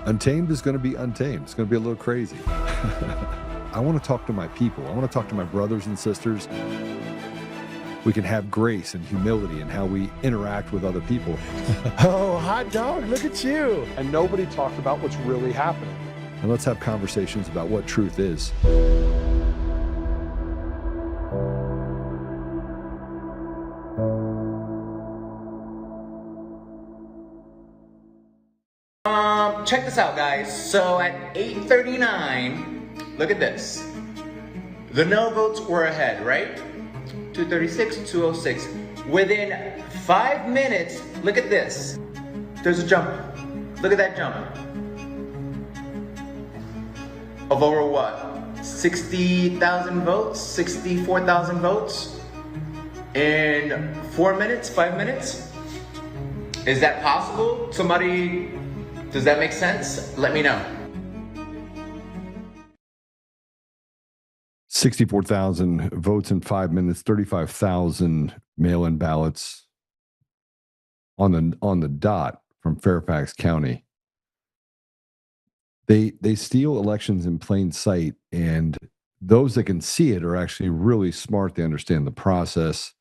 Untamed is going to be untamed. It's going to be a little crazy. I want to talk to my people. I want to talk to my brothers and sisters. We can have grace and humility in how we interact with other people. Oh, hot dog, look at you. And nobody talked about what's really happening. And let's have conversations about what truth is. Check this out, guys. So at 8:39, look at this. The no votes were ahead, right? 236, 206. Within 5 minutes, look at this. There's a jump. Look at that jump. Of over what? 60,000 votes? 64,000 votes? In 4 minutes, 5 minutes? Is that possible? Somebody, does that make sense? Let me know. 64,000 votes in 5 minutes, 35,000 mail-in ballots on the dot from Fairfax County. They steal elections in plain sight, and those that can see it are actually really smart. They understand the process.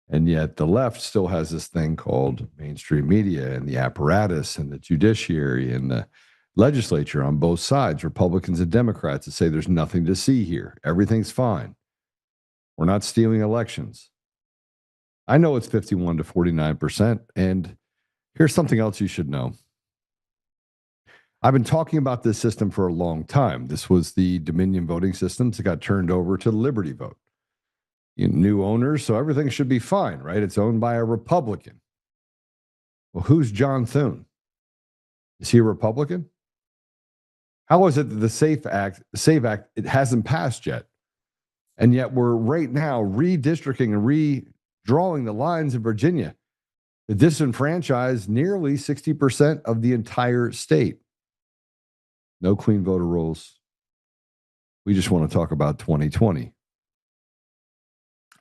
And yet the left still has this thing called mainstream media and the apparatus and the judiciary and the legislature on both sides, Republicans and Democrats, that say there's nothing to see here. Everything's fine. We're not stealing elections. I know it's 51 to 49%. And here's something else you should know. I've been talking about this system for a long time. This was the Dominion voting systems that got turned over to Liberty Vote. New owners, so everything should be fine, right? It's owned by a Republican. Well, who's John Thune? Is he a Republican? How is it that the SAFE Act, it hasn't passed yet? And yet we're right now redistricting and redrawing the lines in Virginia to disenfranchise nearly 60% of the entire state. No clean voter rolls. We just want to talk about 2020.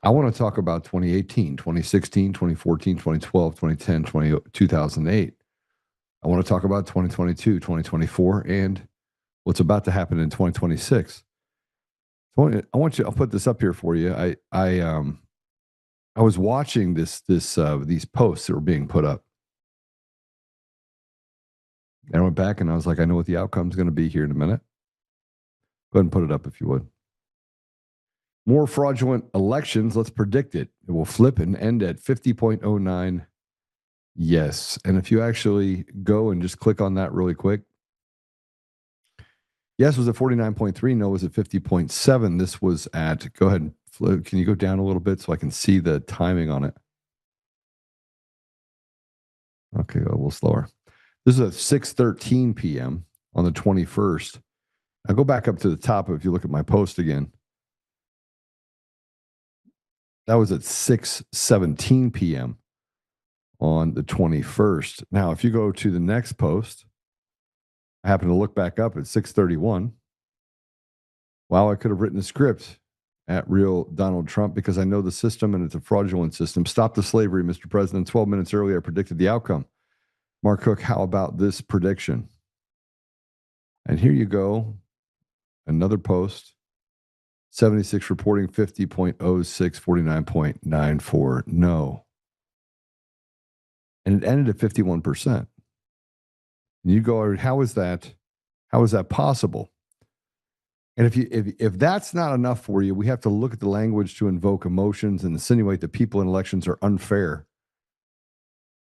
I want to talk about 2018, 2016, 2014, 2012, 2010, 2008. I want to talk about 2022, 2024, and what's about to happen in 2026. I'll put this up here for you. I was watching these posts that were being put up. And I went back and I was like, I know what the outcome is going to be here in a minute. Go ahead and put it up if you would. More fraudulent elections. Let's predict it. It will flip and end at 50.09. Yes. And if you actually go and just click on that really quick. Yes was at 49.3. No was at 50.7. This was at, go ahead and flip. Can you go down a little bit so I can see the timing on it? Okay, go a little slower. This is at 6:13 p.m. on the 21st. Now go back up to the top if you look at my post again. That was at 6:17 p.m. on the 21st. Now, if you go to the next post, I happen to look back up at 6:31. Wow, I could have written a script at Real Donald Trump because I know the system and it's a fraudulent system. Stop the slavery, Mr. President. 12 minutes earlier, I predicted the outcome. Mark Cook, how about this prediction? And here you go. Another post. 76 reporting 50.06, 49.94 no. And it ended at 51%. And you go, how is that possible? And if that's not enough for you, we have to look at the language to invoke emotions and insinuate that people in elections are unfair.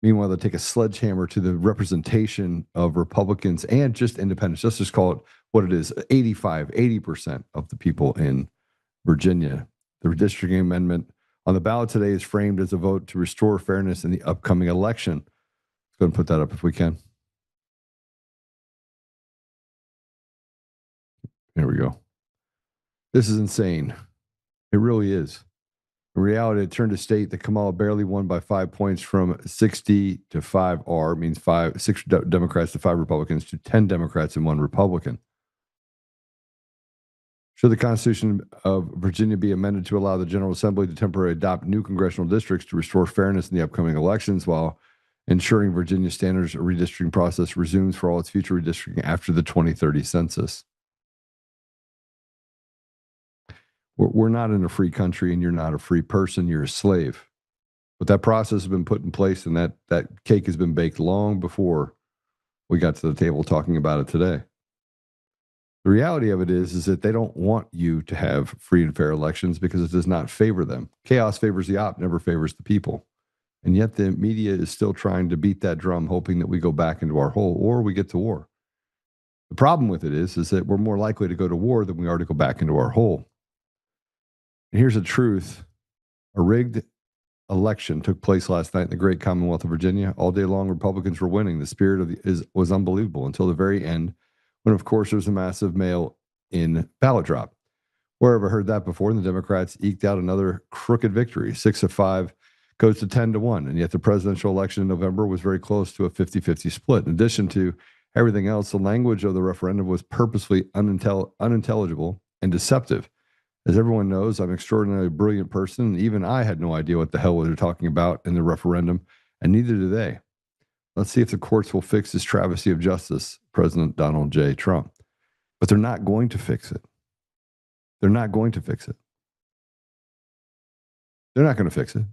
Meanwhile, they take a sledgehammer to the representation of Republicans and just independents. Let's just call it what it is, 80% of the people in Virginia. The redistricting amendment on the ballot today is framed as a vote to restore fairness in the upcoming election. Let's go ahead and put that up if we can. There we go. This is insane. It really is. In reality, it turned to state that Kamala barely won by 5 points from 60 to 5R, means 6 Democrats to 5 Republicans, to 10 Democrats and 1 Republican. Should the Constitution of Virginia be amended to allow the General Assembly to temporarily adopt new congressional districts to restore fairness in the upcoming elections while ensuring Virginia standards redistricting process resumes for all its future redistricting after the 2030 census. We're not in a free country, and you're not a free person. You're a slave. But that process has been put in place, and that cake has been baked long before we got to the table talking about it today. The reality of it is that they don't want you to have free and fair elections because it does not favor them. Chaos favors the op, never favors the people. And yet the media is still trying to beat that drum, hoping that we go back into our hole or we get to war. The problem with it is that we're more likely to go to war than we are to go back into our hole. And here's the truth. A rigged election took place last night in the great Commonwealth of Virginia. All day long, Republicans were winning. The spirit was unbelievable until the very end, when, of course, there was a massive mail-in ballot drop. Where have I heard that before? And the Democrats eked out another crooked victory. 6 of 5 goes to 10 to 1. And yet the presidential election in November was very close to a 50-50 split. In addition to everything else, the language of the referendum was purposely unintelligible and deceptive. As everyone knows, I'm an extraordinarily brilliant person, and even I had no idea what the hell they were talking about in the referendum, and neither do they. Let's see if the courts will fix this travesty of justice, President Donald J. Trump. But they're not going to fix it. They're not going to fix it. They're not going to fix it.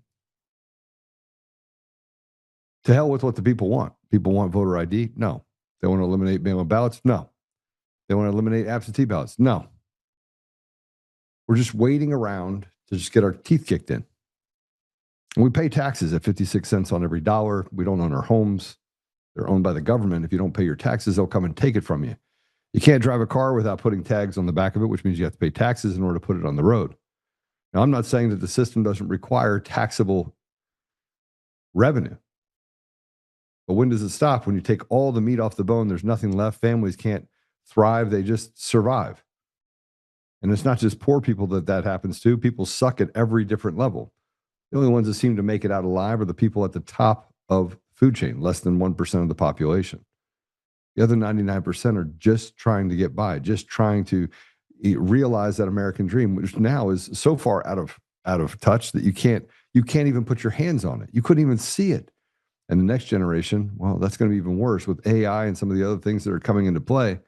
To hell with what the people want. People want voter ID? No. They want to eliminate mail-in ballots? No. They want to eliminate absentee ballots? No. We're just waiting around to just get our teeth kicked in. And we pay taxes at 56 cents on every dollar. We don't own our homes. They're owned by the government. If you don't pay your taxes, they'll come and take it from you. You can't drive a car without putting tags on the back of it, which means you have to pay taxes in order to put it on the road. Now, I'm not saying that the system doesn't require taxable revenue. But when does it stop? When you take all the meat off the bone, there's nothing left. Families can't thrive. They just survive. And it's not just poor people that happens to. People suck at every different level. The only ones that seem to make it out alive are the people at the top of food chain, less than 1% of the population. The other 99% are just trying to get by, just trying to realize that American dream, which now is so far out of touch that you can't even put your hands on it. You couldn't even see it. And the next generation, well, that's going to be even worse with AI and some of the other things that are coming into play.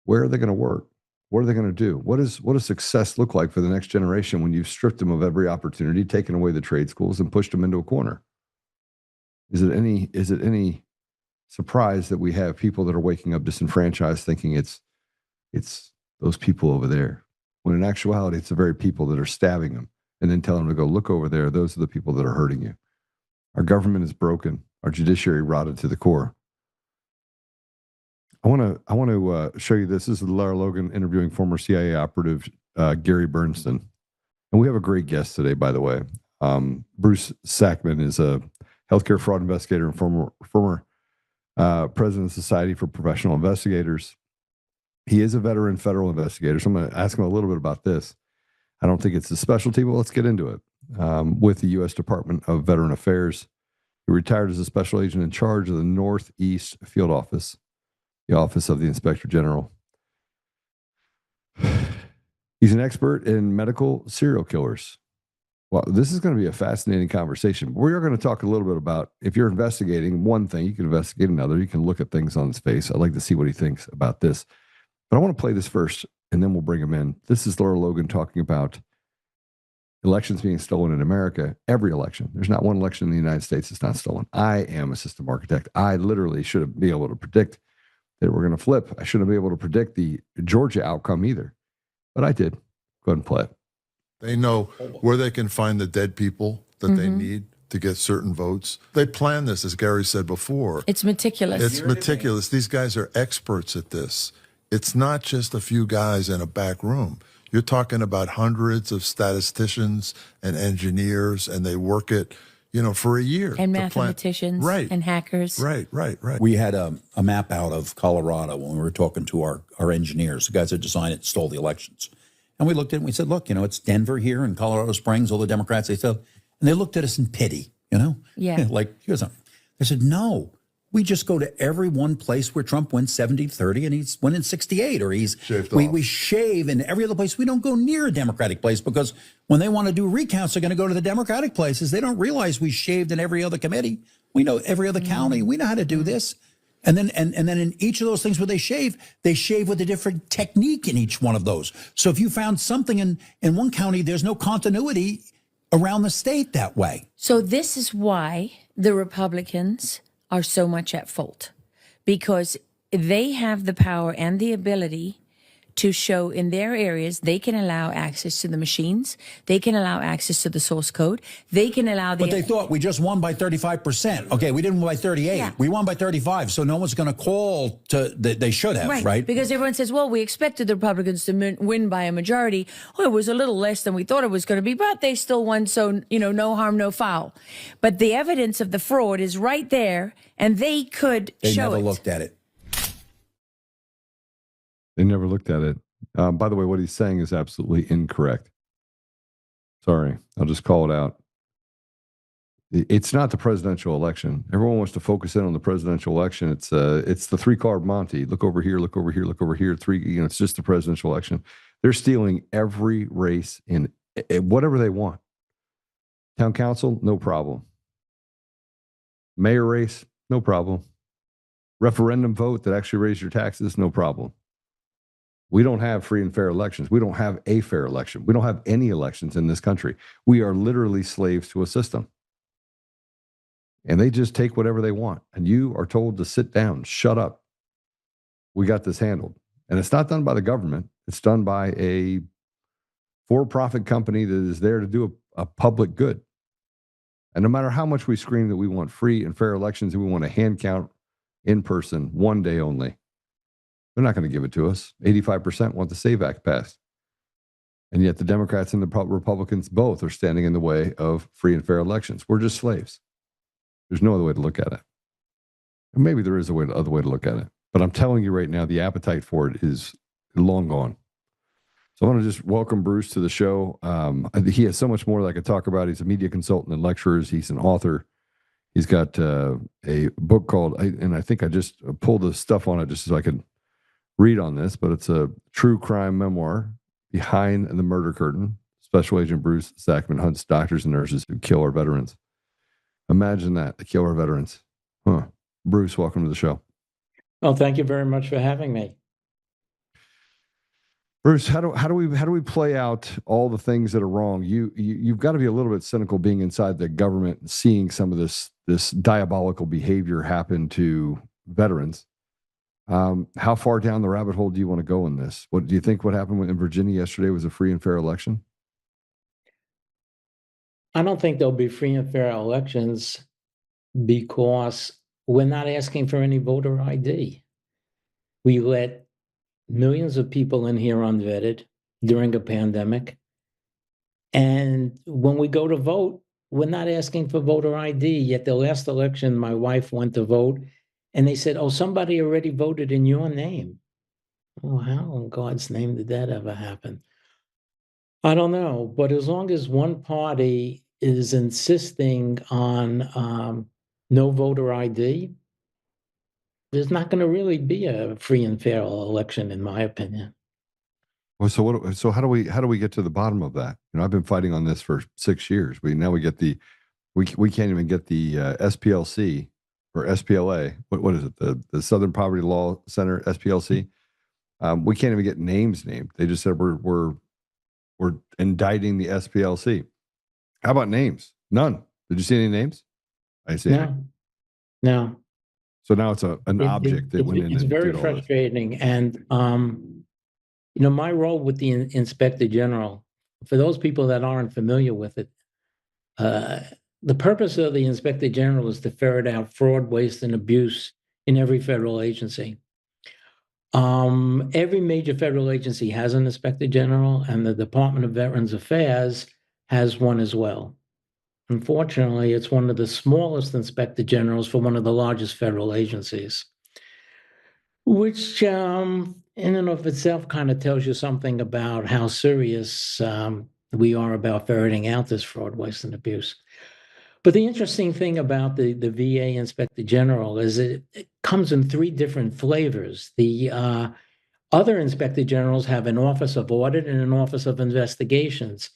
Where are they going to work? What are they going to do? What does success look like for the next generation when you've stripped them of every opportunity, taken away the trade schools, and pushed them into a corner? Is it any surprise that we have people that are waking up disenfranchised, thinking it's those people over there, when in actuality it's the very people that are stabbing them and then telling them to go look over there? Those are the people that are hurting you. Our government is broken. Our judiciary rotted to the core. I want to show you this. This is Lara Logan interviewing former CIA operative Gary Bernstein. And we have a great guest today, by the way. Bruce Sackman is a healthcare fraud investigator and former president of the Society for Professional Investigators. He is a veteran federal investigator, so I'm going to ask him a little bit about this. I don't think it's a specialty, but let's get into it. With the U.S. Department of Veteran Affairs, he retired as a special agent in charge of the Northeast Field Office, the Office of the Inspector General. He's an expert in medical serial killers. Well, this is going to be a fascinating conversation. We are going to talk a little bit about, if you're investigating one thing, you can investigate another. You can look at things on his face. I'd like to see what he thinks about this. But I want to play this first, and then we'll bring him in. This is Lara Logan talking about elections being stolen in America. Every election. There's not one election in the United States that's not stolen. I am a system architect. I literally should be able to predict that we're going to flip. I shouldn't be able to predict the Georgia outcome either. But I did. Go ahead and play it. They know where they can find the dead people that they need to get certain votes. They plan this, as Gary said before. It's meticulous. It's meticulous. These guys are experts at this. It's not just a few guys in a back room. You're talking about hundreds of statisticians and engineers, and they work it, for a year. And mathematicians and hackers. Right. We had a map out of Colorado when we were talking to our engineers, the guys that designed it and stole the elections. And we looked at it and we said, look, it's Denver here and Colorado Springs, all the Democrats, they said, and they looked at us in pity, Yeah. Like, here's something. They said, no, we just go to every one place where Trump wins 70-30 and he's winning 68, or we shave in every other place. We don't go near a Democratic place because when they want to do recounts, they're going to go to the Democratic places. They don't realize we shaved in every other committee. We know every other county. We know how to do this. And then in each of those things where they shave with a different technique in each one of those. So if you found something in one county, there's no continuity around the state that way. So this is why the Republicans are so much at fault, because they have the power and the ability to show in their areas they can allow access to the machines, they can allow access to the source code, they can allow the... But they thought we just won by 35%. Okay, we didn't win by 38. Yeah. We won by 35, so no one's going to call to... They should have, right? Because everyone says, well, we expected the Republicans to win by a majority. Well, it was a little less than we thought it was going to be, but they still won, so, no harm, no foul. But the evidence of the fraud is right there, and they could show it. They never looked at it. They never looked at it. By the way, what he's saying is absolutely incorrect. Sorry, I'll just call it out. It's not the presidential election. Everyone wants to focus in on the presidential election. It's the three-card Monty. Look over here, look over here, look over here. It's just the presidential election. They're stealing every race in whatever they want. Town council, no problem. Mayor race, no problem. Referendum vote that actually raise your taxes, no problem. We don't have free and fair elections. We don't have a fair election. We don't have any elections in this country. We are literally slaves to a system. And they just take whatever they want. And you are told to sit down, shut up. We got this handled. And it's not done by the government. It's done by a for-profit company that is there to do a public good. And no matter how much we scream that we want free and fair elections and we want a hand count in person, one day only, they're not going to give it to us. 85% want the SAVE Act passed. And yet the Democrats and the Republicans both are standing in the way of free and fair elections. We're just slaves. There's no other way to look at it. And maybe there is other way to look at it. But I'm telling you right now, the appetite for it is long gone. So I want to just welcome Bruce to the show. He has so much more that I could talk about. He's a media consultant and lecturer. He's an author. He's got a book called, and I think I just pulled the stuff on it just so I could read on this, but it's a true crime memoir, Behind the Murder Curtain. Special Agent Bruce Sackman hunts doctors and nurses who kill our veterans. Imagine that, they kill our veterans. Huh. Bruce, welcome to the show. Well, thank you very much for having me. Bruce, how do we play out all the things that are wrong? You've got to be a little bit cynical being inside the government and seeing some of this diabolical behavior happen to veterans. How far down the rabbit hole do you want to go in this? What do you think what happened in Virginia yesterday was a free and fair election? I don't think there'll be free and fair elections because we're not asking for any voter ID. We let millions of people in here unvetted during a pandemic. And when we go to vote, we're not asking for voter ID. Yet the last election, my wife went to vote and they said, oh, somebody already voted in your name. Oh, how in God's name did that ever happen? I don't know. But as long as one party is insisting on no voter ID, there's not going to really be a free and fair election, in my opinion. Well, so how do we get to the bottom of that? I've been fighting on this for 6 years. We can't even get the SPLC or SPLA. What is it? The Southern Poverty Law Center, SPLC. We can't even get names named. They just said we're indicting the SPLC. How about names? None. Did you see any names? I didn't see any. No. So now it's an object that went in. It's very frustrating. And, my role with the Inspector General, for those people that aren't familiar with it, the purpose of the Inspector General is to ferret out fraud, waste, and abuse in every federal agency. Every major federal agency has an Inspector General, and the Department of Veterans Affairs has one as well. Unfortunately, it's one of the smallest Inspector Generals for one of the largest federal agencies, which in and of itself kind of tells you something about how serious we are about ferreting out this fraud, waste, and abuse. But the interesting thing about the VA Inspector General is it comes in 3 different flavors. The other Inspector Generals have an Office of Audit and an Office of Investigations.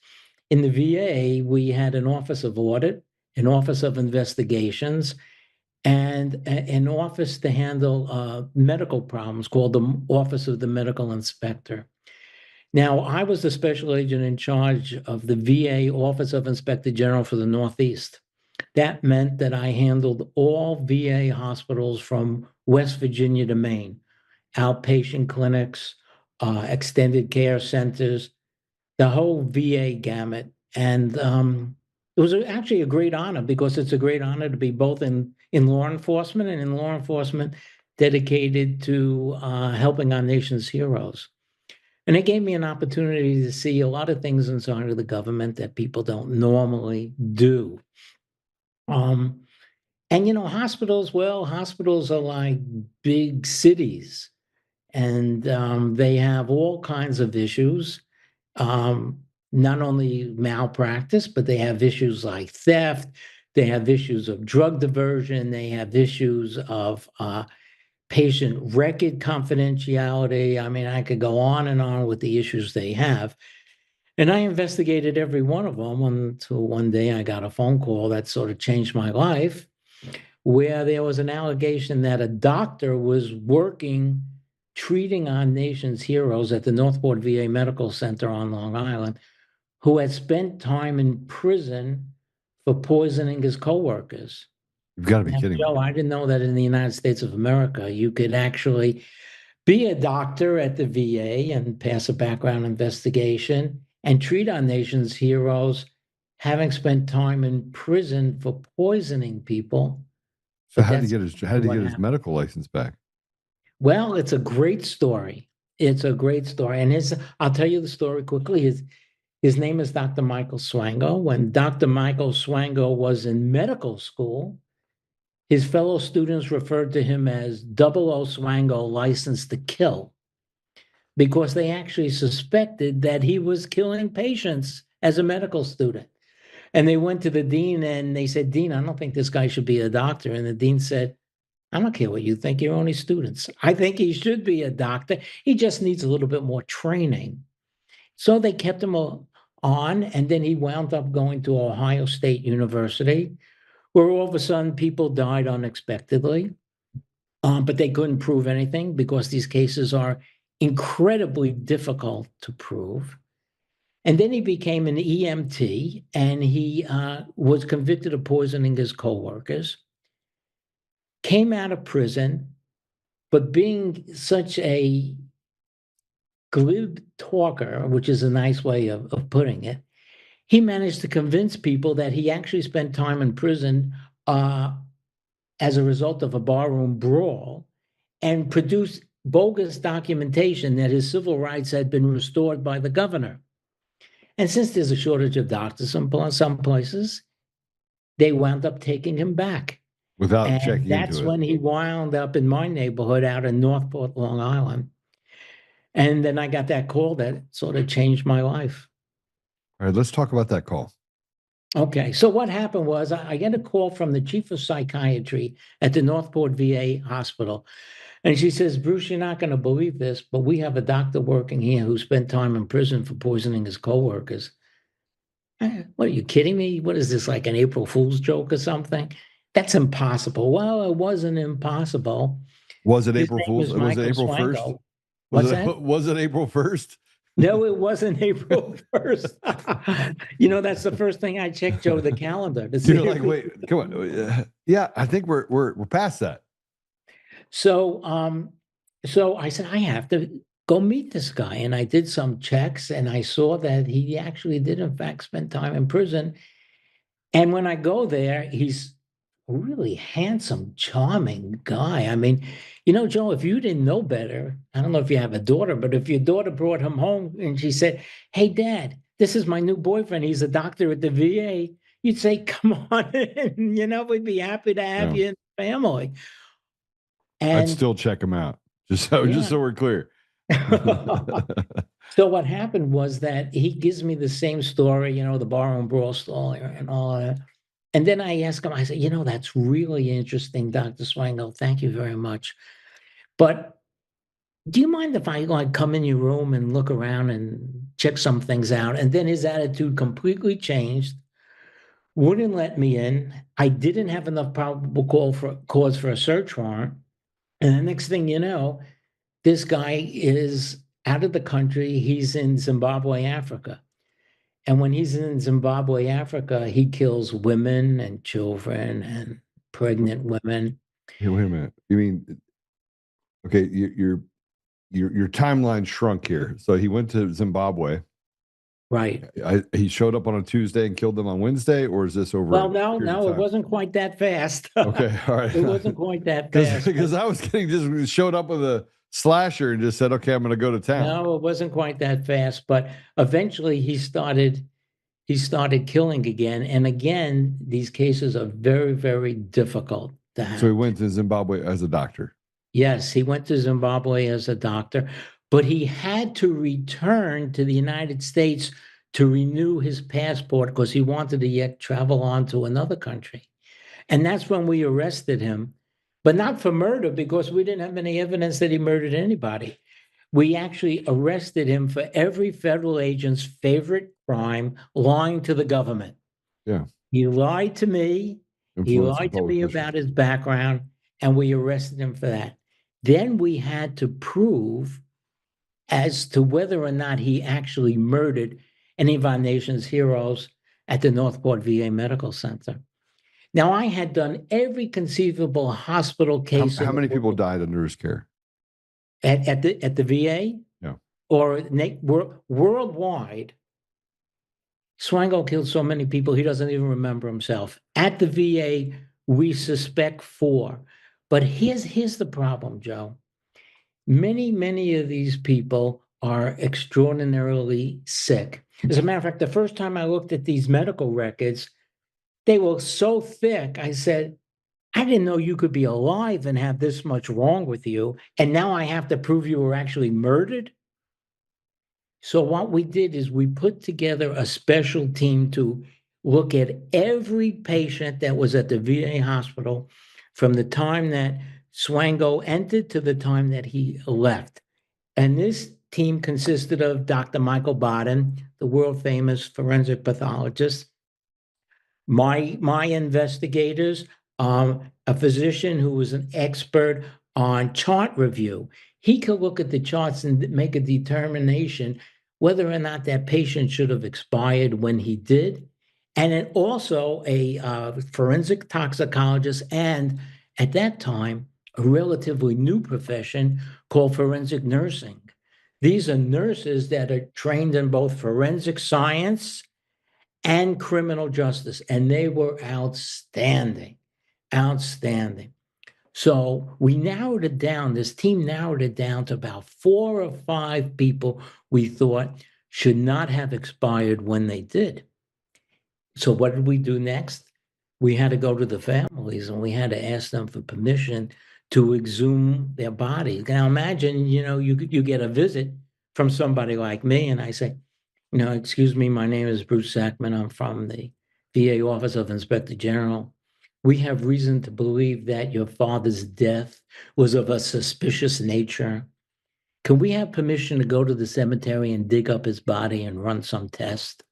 In the VA, we had an Office of Audit, an Office of Investigations, and an office to handle medical problems called the Office of the Medical Inspector. Now, I was the special agent in charge of the VA Office of Inspector General for the Northeast. That meant that I handled all VA hospitals from West Virginia to Maine, outpatient clinics, extended care centers, the whole VA gamut. And it was actually a great honor, because it's a great honor to be both in law enforcement and in law enforcement dedicated to helping our nation's heroes. And it gave me an opportunity to see a lot of things inside of the government that people don't normally do. And hospitals, well, hospitals are like big cities, and they have all kinds of issues. Not only malpractice, but they have issues like theft. They have issues of drug diversion. They have issues of patient record confidentiality. I mean, I could go on and on with the issues they have. And I investigated every one of them until one day I got a phone call that sort of changed my life, where there was an allegation that a doctor was working, treating our nation's heroes at the Northport VA Medical Center on Long Island, who had spent time in prison for poisoning his coworkers. You've got to be Now, kidding Joe, me. I didn't know that in the United States of America, you could actually be a doctor at the VA and pass a background investigation and treat our nation's heroes, having spent time in prison for poisoning people. So But how did that's he get his happened. medical license back? Well, it's a great story. It's a great story. And I'll tell you the story quickly. His name is Dr. Michael Swango. When Dr. Michael Swango was in medical school, his fellow students referred to him as Double O Swango, licensed to kill, because they actually suspected that he was killing patients as a medical student. And they went to the dean and they said, "Dean, I don't think this guy should be a doctor." And the dean said, "I don't care what you think, you're only students. I think he should be a doctor. He just needs a little bit more training." So they kept him on, and then he wound up going to Ohio State University, where all of a sudden people died unexpectedly. But they couldn't prove anything because these cases are incredibly difficult to prove. And then he became an EMT, and he was convicted of poisoning his coworkers, came out of prison, but being such a glib talker, which is a nice way of putting it, he managed to convince people that he actually spent time in prison as a result of a barroom brawl, and produced bogus documentation that his civil rights had been restored by the governor. And since there's a shortage of doctors in some places, they wound up taking him back. Without And checking that's into it. when he wound up in my neighborhood out in Northport, Long Island. And then I got that call that sort of changed my life. All right, let's talk about that call. Okay, so what happened was I get a call from the chief of psychiatry at the Northport VA hospital. And she says, "Bruce, you're not going to believe this, but we have a doctor working here who spent time in prison for poisoning his coworkers." What, are you kidding me? What is this, like an April Fool's joke or something? That's impossible. Well, it wasn't impossible. Was it His April name Fool's? is Was it Michael April 1st? Swango. What's that? Was it April 1st? No, it wasn't April 1st. That's the first thing I checked, Joe, the calendar to see. You're like, wait, come on. Yeah, I think we're past that. So I said, I have to go meet this guy. And I did some checks, and I saw that he actually did, in fact, spend time in prison. And when I go there, he's a really handsome, charming guy. I mean, Joe, if you didn't know better, I don't know if you have a daughter, but if your daughter brought him home and she said, "Hey, Dad, this is my new boyfriend. He's a doctor at the VA," you'd say, "Come on in, we'd be happy to have you in the family." I'd And still check him out. Just Yeah. so we're clear. So what happened was that he gives me the same story, the barroom brawl story and all of that. And then I ask him, I said, "That's really interesting, Dr. Swango. Thank you very much. But do you mind if I come in your room and look around and check some things out?" And then his attitude completely changed, wouldn't let me in. I didn't have enough probable cause for a search warrant. And the next thing you know, this guy is out of the country. He's in Zimbabwe, Africa. And when he's in Zimbabwe, Africa, he kills women and children and pregnant women. Hey, wait a minute. You mean, okay, your timeline shrunk here. So he went to Zimbabwe. Right. He showed up on a Tuesday and killed them on Wednesday, or is this over? Well, no, it wasn't quite that fast. Okay, all right. It wasn't quite that fast. Because I was getting just showed up with a slasher and just said, "Okay, I'm going to go to town." No, it wasn't quite that fast. But eventually, he started killing again, and again, these cases are very, very difficult to handle. So he went to Zimbabwe as a doctor. Yes, he went to Zimbabwe as a doctor, but he had to return to the United States to renew his passport because he wanted to yet travel on to another country. And that's when we arrested him, but not for murder because we didn't have any evidence that he murdered anybody. We actually arrested him for every federal agent's favorite crime, lying to the government. Yeah. He lied to me. He Influence of lied to me politicians. about his background, and we arrested him for that. Then we had to prove as to whether or not he actually murdered any of our nation's heroes at the Northport VA Medical Center. Now, I had done every conceivable hospital case. How many people died under his care? At the VA? Yeah. Or worldwide, Swango killed so many people he doesn't even remember himself. At the VA, we suspect 4. But here's the problem, Joe. Many of these people are extraordinarily sick. As a matter of fact, the first time I looked at these medical records, they were so thick, I said, I didn't know you could be alive and have this much wrong with you, and now I have to prove you were actually murdered? So what we did is we put together a special team to look at every patient that was at the VA hospital from the time that Swango entered to the time that he left. And this team consisted of Dr. Michael Baden, the world-famous forensic pathologist, my investigators, a physician who was an expert on chart review. He could look at the charts and make a determination whether or not that patient should have expired when he did. And then also a forensic toxicologist, and at that time, a relatively new profession called forensic nursing. These are nurses that are trained in both forensic science and criminal justice, and they were outstanding. So we narrowed it down, this team narrowed it down to about 4 or 5 people we thought should not have expired when they did. So what did we do next? We had to go to the families and we had to ask them for permission to exhume their bodies. Now imagine, you get a visit from somebody like me and I say, excuse me, my name is Bruce Sackman. I'm from the VA Office of Inspector General. We have reason to believe that your father's death was of a suspicious nature. Can we have permission to go to the cemetery and dig up his body and run some test?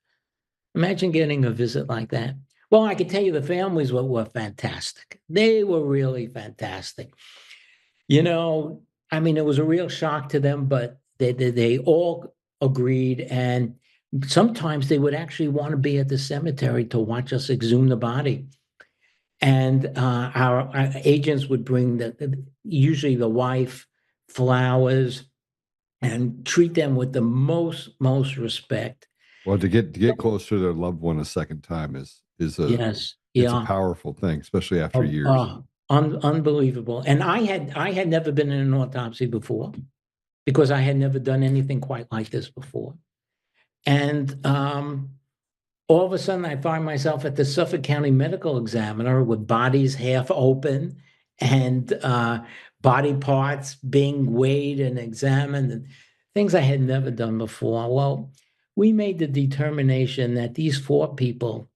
Imagine getting a visit like that. Well, I can tell you the families were fantastic. They were really fantastic. It was a real shock to them, but they all agreed. And sometimes they would actually want to be at the cemetery to watch us exhume the body. And our agents would bring usually the wife flowers and treat them with the most respect. Well, to get close to their loved one a second time is a powerful thing, especially after years. Unbelievable. And I had never been in an autopsy before because I had never done anything quite like this before. And all of a sudden I find myself at the Suffolk County Medical Examiner with bodies half open and body parts being weighed and examined and things I had never done before. Well, we made the determination that these 4 people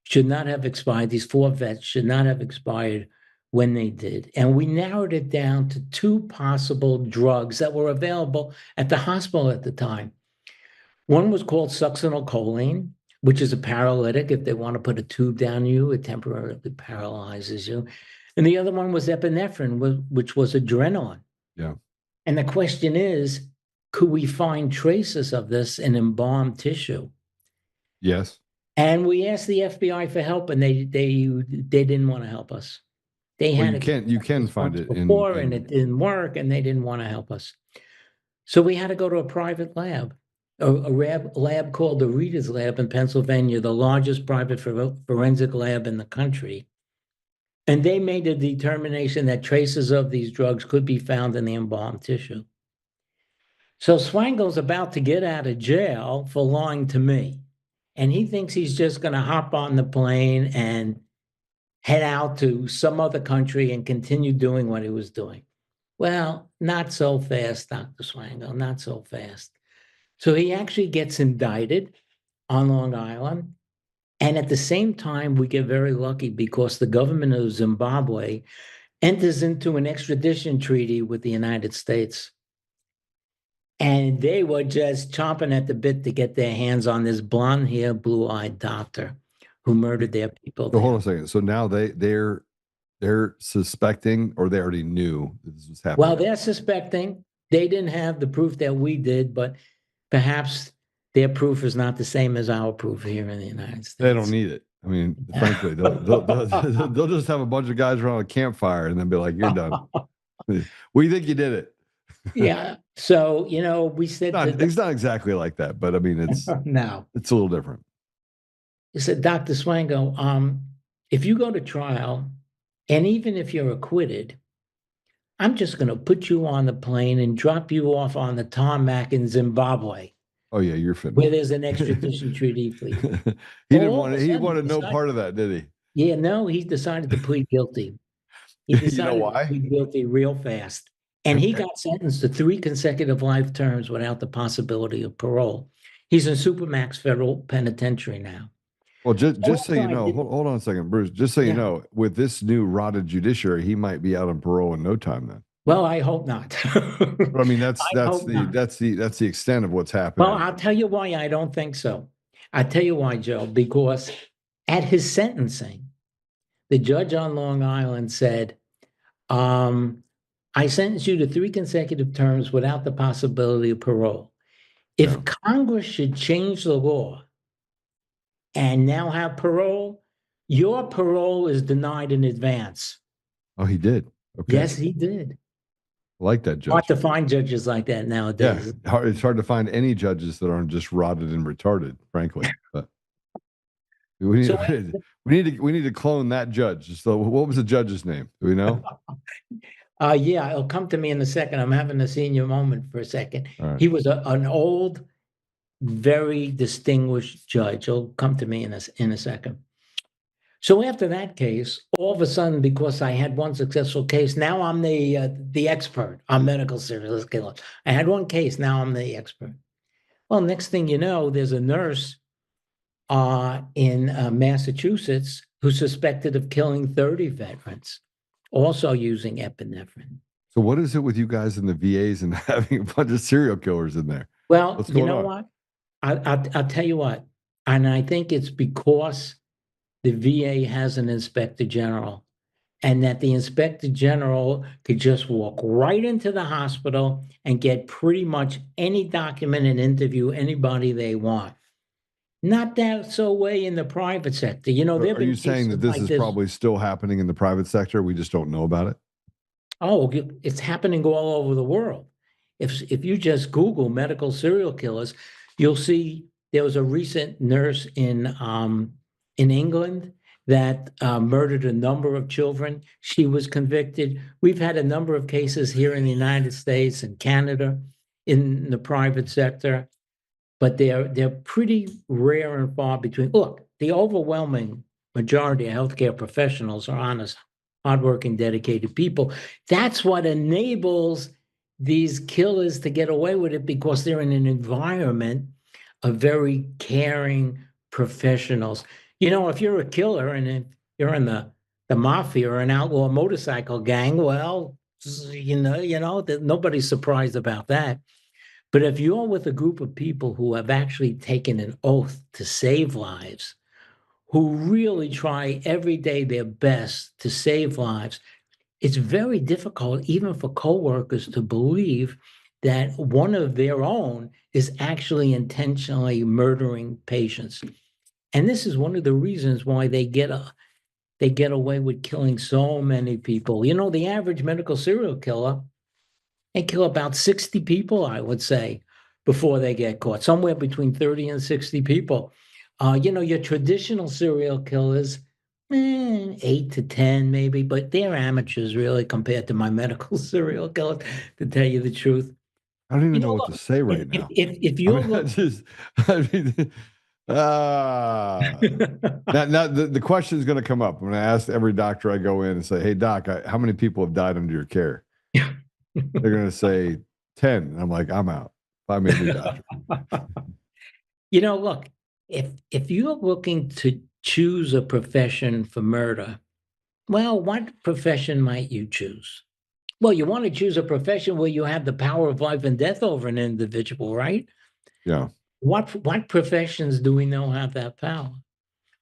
should not have expired. These 4 vets should not have expired when they did. And we narrowed it down to 2 possible drugs that were available at the hospital at the time. One was called succinylcholine, which is a paralytic. If they want to put a tube down you, it temporarily paralyzes you. And the other one was epinephrine, which was adrenaline. Yeah. And the question is, could we find traces of this in embalmed tissue? Yes. And we asked the FBI for help, and they didn't want to help us. They Well, had you can find it before, and it didn't work, and they didn't want to help us. So we had to go to a private lab, a lab called the Reader's Lab in Pennsylvania, the largest private forensic lab in the country. And they made a determination that traces of these drugs could be found in the embalmed tissue. So Swango's about to get out of jail for lying to me. And he thinks he's just going to hop on the plane and head out to some other country and continue doing what he was doing. Well, not so fast, Dr. Swango, not so fast. So he actually gets indicted on Long Island. And at the same time, we get very lucky because the government of Zimbabwe enters into an extradition treaty with the United States. And they were just chomping at the bit to get their hands on this blonde-haired, blue-eyed doctor who murdered their people. So hold on a second. So now they're suspecting, or they already knew this was happening? Well, they're suspecting. They didn't have the proof that we did, but perhaps their proof is not the same as our proof here in the United States. They don't need it. I mean, frankly, they'll just have a bunch of guys around a campfire and then be like, "You're done." We think you did it. Yeah. So, we said It's not exactly like that, but I mean, it's no, it's a little different. He said, Dr. Swango, if you go to trial, and even if you're acquitted, I'm just going to put you on the plane and drop you off on the tarmac in Zimbabwe. Oh yeah, you're fit. Where there's an extradition treaty, please. He wanted no part of that, did he? Yeah, no, he decided to plead guilty. He decided to plead guilty real fast. And he got sentenced to 3 consecutive life terms without the possibility of parole. He's in Supermax Federal Penitentiary now. Well, just so you know, hold on a second, Bruce. Just so you know, with this new rotted judiciary, he might be out on parole in no time then. Well, I hope not. But I mean, that's the extent of what's happening. Well, I'll tell you why I don't think so. I'll tell you why, Joe, because at his sentencing, the judge on Long Island said, I sentence you to 3 consecutive terms without the possibility of parole. If Congress should change the law and now have parole, your parole is denied in advance. Oh, he did? Okay. Yes, he did. I like that judge. Hard to find judges like that nowadays. Yeah, it's hard to find any judges that aren't just rotted and retarded, frankly. But we need to clone that judge. So, what was the judge's name? Do we know? Yeah, it'll come to me in a second. I'm having a senior moment for a second. Right. He was an old, very distinguished judge. It'll come to me in a second. So after that case, all of a sudden, because I had one successful case, now I'm the expert on medical serial killers. I had one case, now I'm the expert. Well, next thing you know, there's a nurse in Massachusetts who's suspected of killing 30 veterans, also using epinephrine. So what is it with you guys in the VAs and having a bunch of serial killers in there? Well, you know what? I'll tell you what. And I think it's because the VA has an inspector general, and that the inspector general could just walk right into the hospital and get pretty much any document and interview anybody they want. Not that so way in the private sector. Are you saying that this is probably still happening in the private sector? We just don't know about it? Oh, it's happening all over the world. If you just Google medical serial killers, you'll see there was a recent nurse in England that murdered a number of children. She was convicted. We've had a number of cases here in the United States and Canada in the private sector, but they're pretty rare and far between. Look, the overwhelming majority of healthcare professionals are honest, hardworking, dedicated people. That's what enables these killers to get away with it, because they're in an environment of very caring professionals. If you're a killer and if you're in the mafia or an outlaw motorcycle gang, well, nobody's surprised about that. But if you're with a group of people who have actually taken an oath to save lives, who really try every day their best to save lives, it's very difficult, even for coworkers, to believe that one of their own is actually intentionally murdering patients. And this is one of the reasons why they get away with killing so many people. You know, the average medical serial killer, they kill about 60 people, I would say, before they get caught, somewhere between 30 and 60 people. You know, your traditional serial killers, 8 to 10 maybe, but they're amateurs really compared to my medical serial killers, to tell you the truth. I don't You even know know, what to look, say right now. if I you're mean, I mean, now the question is going to come up when I ask every doctor I go in and say, "Hey, doc, how many people have died under your care?" They're going to say 10. And I'm like, I'm out. Find me a new doctor. You know, look, if you're looking to choose a profession for murder, well, what profession might you choose? Well, you want to choose a profession where you have the power of life and death over an individual, right? Yeah. What professions do we know have that power?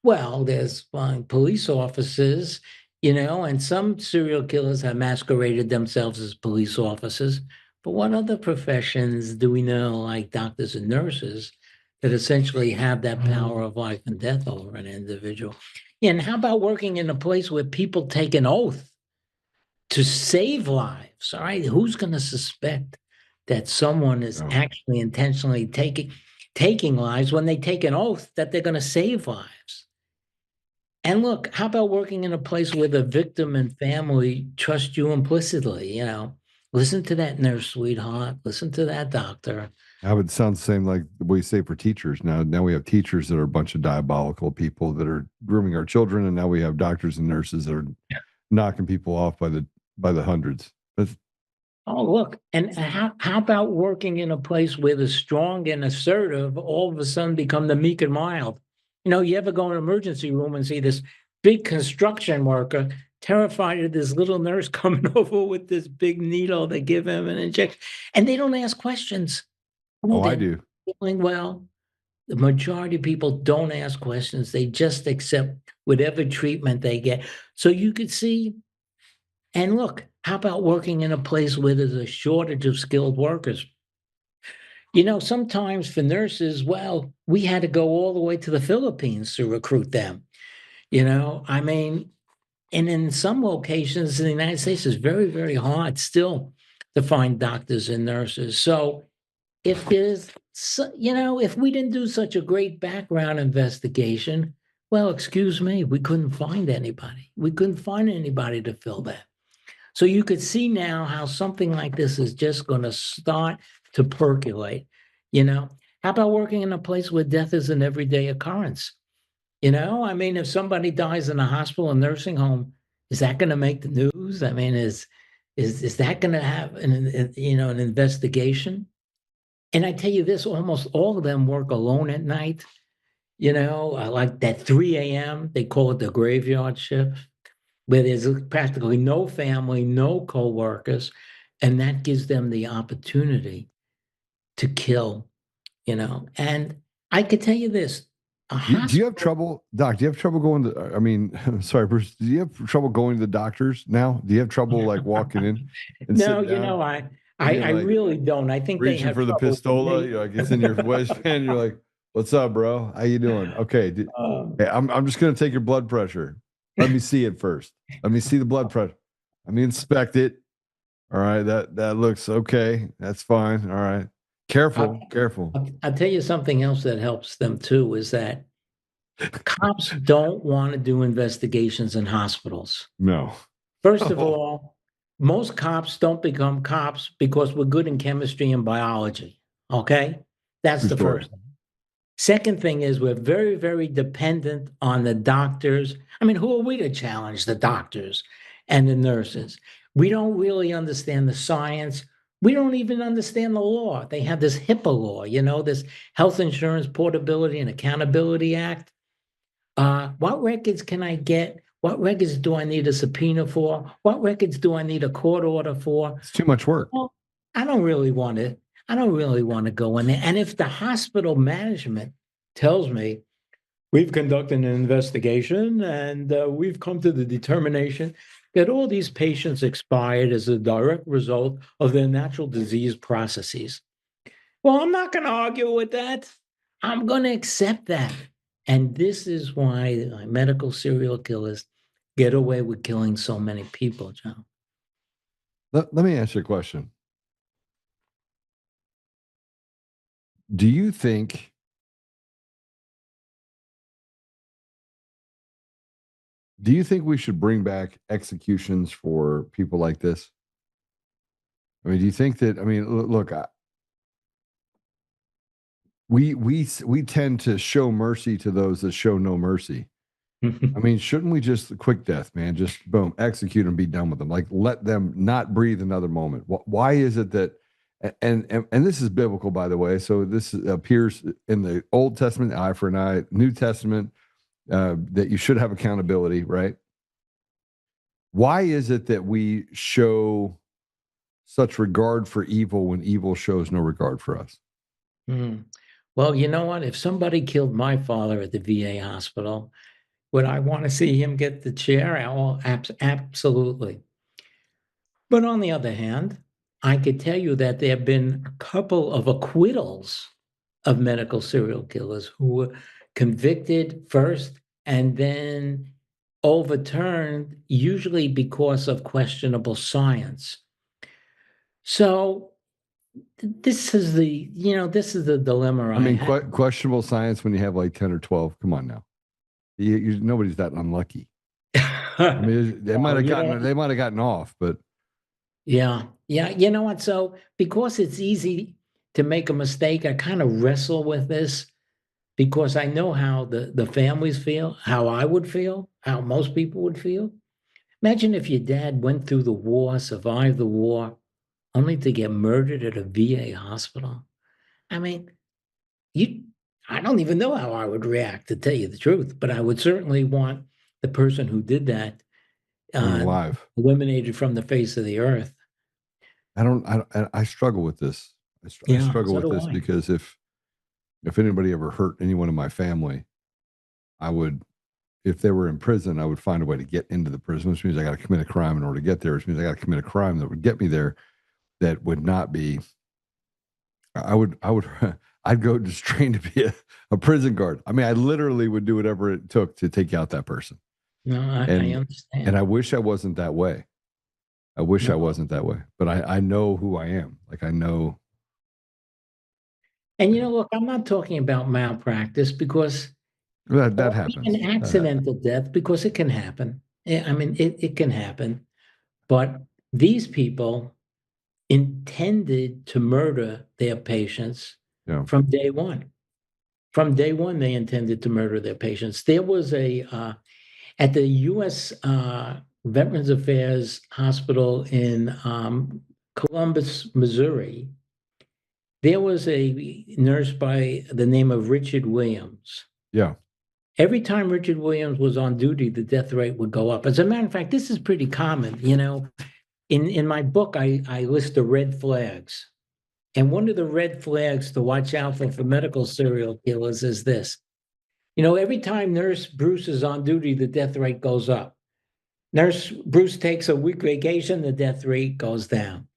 Well, there's police officers, you know, and some serial killers have masqueraded themselves as police officers. But what other professions do we know, like doctors and nurses, that essentially have that power of life and death over an individual? And how about working in a place where people take an oath to save lives? All right, who's going to suspect that someone is Yeah. actually intentionally taking lives when they take an oath that they're going to save lives? And look, how about working in a place where the victim and family trust you implicitly? You know, listen to that nurse, sweetheart. Listen to that doctor. I would sound the same like the way you say for teachers. Now we have teachers that are a bunch of diabolical people that are grooming our children, and now we have doctors and nurses that are knocking people off by the hundreds. That's, Oh, look, and how about working in a place where the strong and assertive all of a sudden become the meek and mild? You know, you ever go in an emergency room and see this big construction worker terrified of this little nurse coming over with this big needle to give him an injection, and they don't ask questions. Oh, oh, I they're do. doing well. The majority of people don't ask questions. They just accept whatever treatment they get. So you could see, and look, how about working in a place where there's a shortage of skilled workers? You know, sometimes for nurses, well, we had to go all the way to the Philippines to recruit them. You know, I mean, and in some locations in the United States, it's very, very hard still to find doctors and nurses. So if there's, you know, if we didn't do such a great background investigation, well, excuse me, we couldn't find anybody. We couldn't find anybody to fill that. So you could see now how something like this is just going to start to percolate. You know, how about working in a place where death is an everyday occurrence? You know, I mean, if somebody dies in a hospital and nursing home, is that going to make the news? I mean, is that going to have an investigation? And I tell you this, almost all of them work alone at night. You know, like that 3 a.m. They call it the graveyard shift, where there's practically no family, no coworkers, and that gives them the opportunity to kill, you know. And I could tell you this, a Do you have hospital. trouble, Doc? Do you have trouble going to? I mean, sorry, Bruce. Do you have trouble going to the doctors now? Do you have trouble like walking in and No, sitting you down know, I and I being I like really don't. I think they reaching have for the trouble with pistola? me. You're like it's in your waistband. You're like, "What's up, bro? How you doing? Okay, Um, hey, I'm just gonna take your blood pressure. Let me see it first. Let me see the blood pressure. Let me inspect it. All right, that looks okay. That's fine. All right, I'll, careful. I'll tell you something else that helps them too is that cops don't want to do investigations in hospitals. No, First of oh, all, most cops don't become cops because we're good in chemistry and biology. Okay? That's true the story. first thing. Second thing is we're very, very dependent on the doctors. I mean, who are we to challenge the doctors and the nurses? We don't really understand the science. We don't even understand the law. They have this HIPAA law, you know, this Health Insurance Portability and Accountability Act. What records can I get? What records do I need a subpoena for? What records do I need a court order for? It's too much work. Well, I don't really want it. I don't really want to go in there. And if the hospital management tells me, we've conducted an investigation and we've come to the determination that all these patients expired as a direct result of their natural disease processes. Well, I'm not going to argue with that. I'm going to accept that. And this is why medical serial killers get away with killing so many people, Joe. Let me ask you a question. Do you think we should bring back executions for people like this? I mean, do you think that? I mean, look, we tend to show mercy to those that show no mercy. I mean, shouldn't we just quick death, man? Just boom, execute and be done with them. Like, let them not breathe another moment. Why is it that? And this is biblical, by the way. So this appears in the Old Testament, eye for an eye. New Testament, that you should have accountability, right? Why is it that we show such regard for evil when evil shows no regard for us? Well, you know what? If somebody killed my father at the VA hospital, would I want to see him get the chair? Oh, absolutely. But on the other hand, I could tell you that there have been a couple of acquittals of medical serial killers who were convicted first and then overturned, usually because of questionable science. So this is the dilemma. I mean, questionable science when you have like 10 or 12. Come on now. Nobody's that unlucky. I mean, they might have gotten off, but yeah. You know what? So because it's easy to make a mistake, I kind of wrestle with this because I know how the families feel, how I would feel, how most people would feel. Imagine if your dad went through the war, survived the war, only to get murdered at a VA hospital. I mean, I don't even know how I would react, to tell you the truth, but I would certainly want the person who did that alive, eliminated from the face of the earth. I struggle with this. I struggle with this because if anybody ever hurt anyone in my family, I would, if they were in prison, I would find a way to get into the prison, which means I got to commit a crime in order to get there, which means I got to commit a crime that would get me there. That would not be, I'd go just train to be a prison guard. I mean, I literally would do whatever it took to take out that person. No, I understand. And I wish I wasn't that way. I wish I wasn't that way, but I know who I am. Like, I know. And look, I'm not talking about malpractice because that happens. An accidental death, because it can happen. I mean, it can happen. But these people intended to murder their patients from day one. From day one, they intended to murder their patients. There was at the U.S. Veterans Affairs Hospital in Columbus, Missouri, there was a nurse by the name of Richard Williams. Yeah. Every time Richard Williams was on duty, the death rate would go up. As a matter of fact, this is pretty common. In my book, I list the red flags. And one of the red flags to watch out for medical serial killers is this. Every time Nurse Bruce is on duty, the death rate goes up. Nurse Bruce takes a week vacation, the death rate goes down.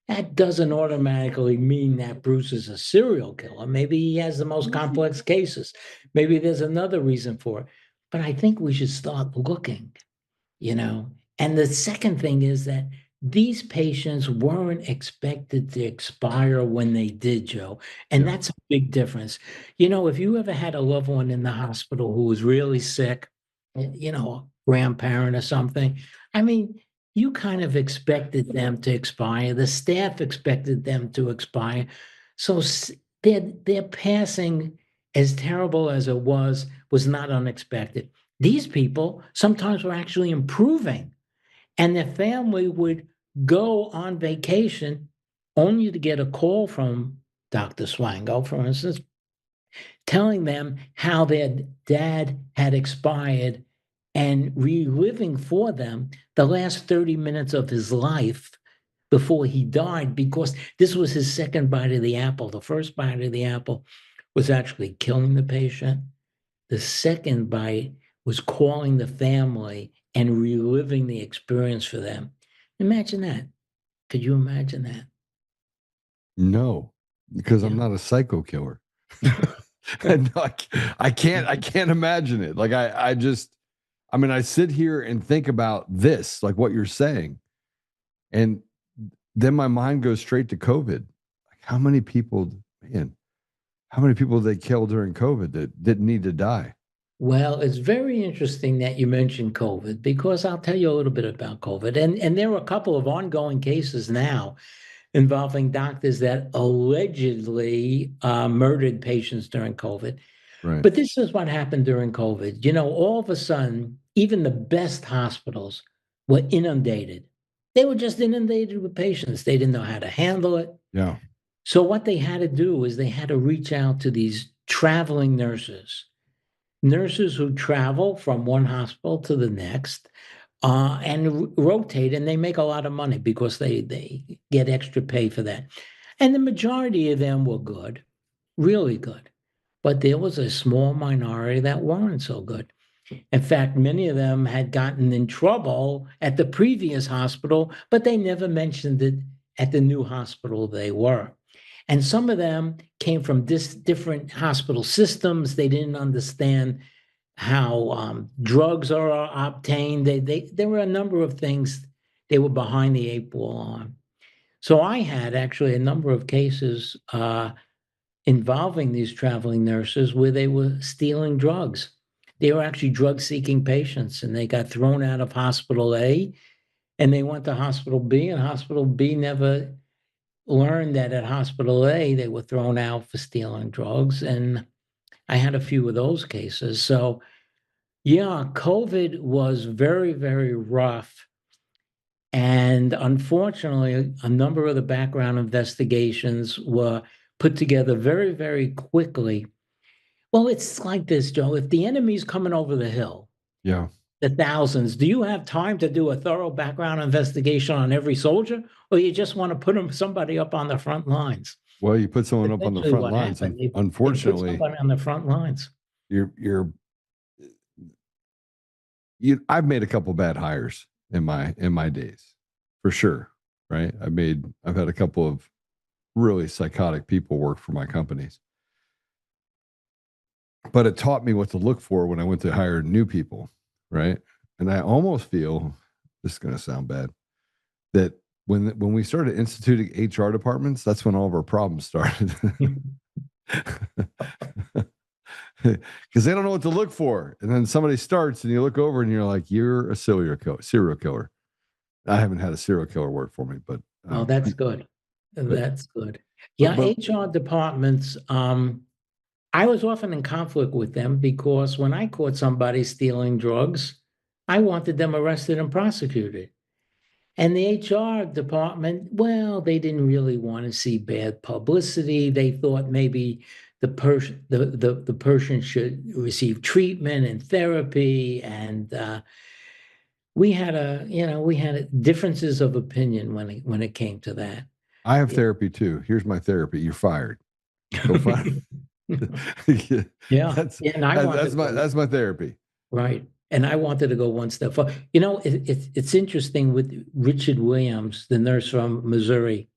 That doesn't automatically mean that Bruce is a serial killer. Maybe he has the most complex cases. Maybe there's another reason for it. But I think we should start looking, And the second thing is that these patients weren't expected to expire when they did, Joe. And that's a big difference. If you ever had a loved one in the hospital who was really sick, a grandparent or something, I mean, you kind of expected them to expire. The staff expected them to expire. So their passing, as terrible as it was not unexpected. These people sometimes were actually improving, and their family would go on vacation only to get a call from Dr. Swango, for instance, telling them how their dad had expired and reliving for them the last 30 minutes of his life before he died, because this was his second bite of the apple. The first bite of the apple was actually killing the patient. The second bite was calling the family and reliving the experience for them. Imagine that. Could you imagine that? No, because I'm Yeah. not a psycho killer. And I can't imagine it. Like I mean, I sit here and think about this, like what you're saying, and then my mind goes straight to COVID. Like how many people, man, how many people they killed during COVID that didn't need to die? Well, it's very interesting that you mentioned COVID, because I'll tell you a little bit about COVID. And there are a couple of ongoing cases now involving doctors that allegedly murdered patients during COVID. Right. But this is what happened during COVID. You know, all of a sudden, even the best hospitals were inundated. They were just inundated with patients. They didn't know how to handle it. Yeah. So what they had to do is they had to reach out to these traveling nurses who travel from one hospital to the next, and rotate, and they make a lot of money because they get extra pay for that. And the majority of them were good, really good. But there was a small minority that weren't so good. In fact, many of them had gotten in trouble at the previous hospital, but they never mentioned it at the new hospital they were. And some of them came from different hospital systems. They didn't understand how drugs are obtained. There were a number of things they were behind the eight ball on. So I had actually a number of cases involving these traveling nurses where they were stealing drugs. They were actually drug-seeking patients, and they got thrown out of hospital A, and they went to hospital B, and hospital B never learned that at hospital A they were thrown out for stealing drugs. And I had a few of those cases. So yeah, COVID was very, very rough. And unfortunately, a number of the background investigations were put together very, very quickly. Well, it's like this, Joe. If the enemy's coming over the hill, Yeah. the thousands, do you have time to do a thorough background investigation on every soldier? Or you just want to put somebody up on the front lines? Well, you put someone up on the Essentially front what lines, happened, and they put unfortunately, somebody on the front lines. you're I've made a couple bad hires in my days, for sure. Right. I've had a couple of really psychotic people work for my companies. But it taught me what to look for when I went to hire new people. Right. And I almost feel, this is going to sound bad, that when we started instituting HR departments, that's when all of our problems started. Because they don't know what to look for. And then somebody starts and you look over and you're like, you're a serial killer. I haven't had a serial killer work for me, but Oh, that's good. That's good. Yeah, but HR departments, I was often in conflict with them because when I caught somebody stealing drugs, I wanted them arrested and prosecuted. And the HR department, well, they didn't really want to see bad publicity. They thought maybe the person should receive treatment and therapy. And we had differences of opinion when it came to that. I have therapy too. Here's my therapy. You're fired. Go find. Yeah, That's my therapy. right. And I wanted to go one step further. You know, it's interesting with Richard Williams, the nurse from Missouri.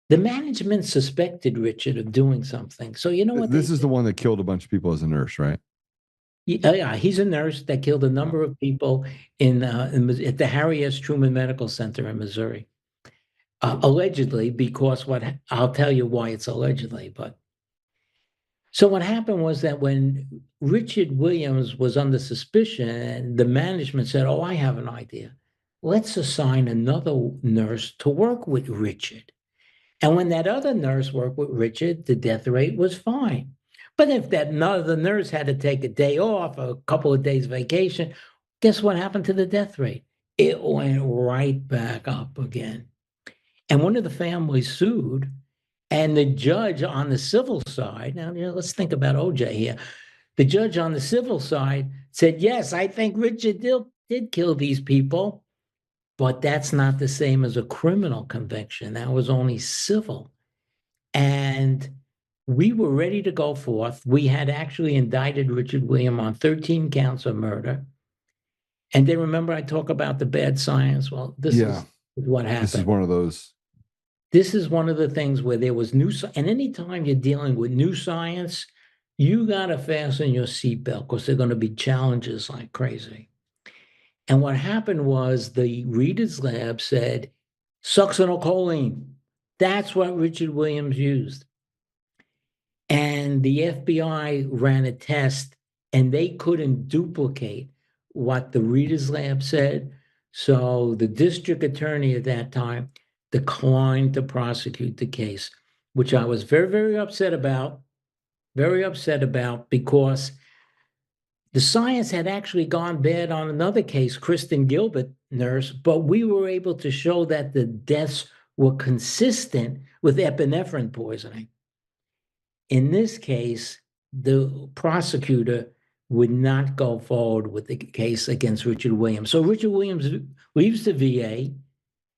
The management suspected Richard of doing something. So you know what This is the one that killed a bunch of people as a nurse, right? Yeah, he's a nurse that killed a number of people at the Harry S. Truman Medical Center in Missouri. Allegedly, because I'll tell you why it's allegedly, but so what happened was that when Richard Williams was under suspicion, the management said, "Oh, I have an idea. Let's assign another nurse to work with Richard." And when that other nurse worked with Richard, the death rate was fine. But if that other nurse had to take a day off, a couple of days vacation, guess what happened to the death rate? It went right back up again. And one of the families sued, and the judge on the civil side, now let's think about OJ here. The judge on the civil side said, yes, I think Richard did kill these people. But that's not the same as a criminal conviction. That was only civil. And we were ready to go forth. We had actually indicted Richard Williams on 13 counts of murder. And then remember, I talk about the bad science. Well, this is what happened. This is one of those. This is one of the things where there was new, and anytime you're dealing with new science, you got to fasten your seatbelt because there are going to be challenges like crazy. And what happened was the Reader's Lab said, succinylcholine. That's what Richard Williams used. And the FBI ran a test and they couldn't duplicate what the Reader's Lab said. So the district attorney at that time declined to prosecute the case, which I was very, very upset about because the science had actually gone bad on another case, Kristen Gilbert, nurse, but we were able to show that the deaths were consistent with epinephrine poisoning. In this case, the prosecutor would not go forward with the case against Richard Williams. So Richard Williams leaves the VA.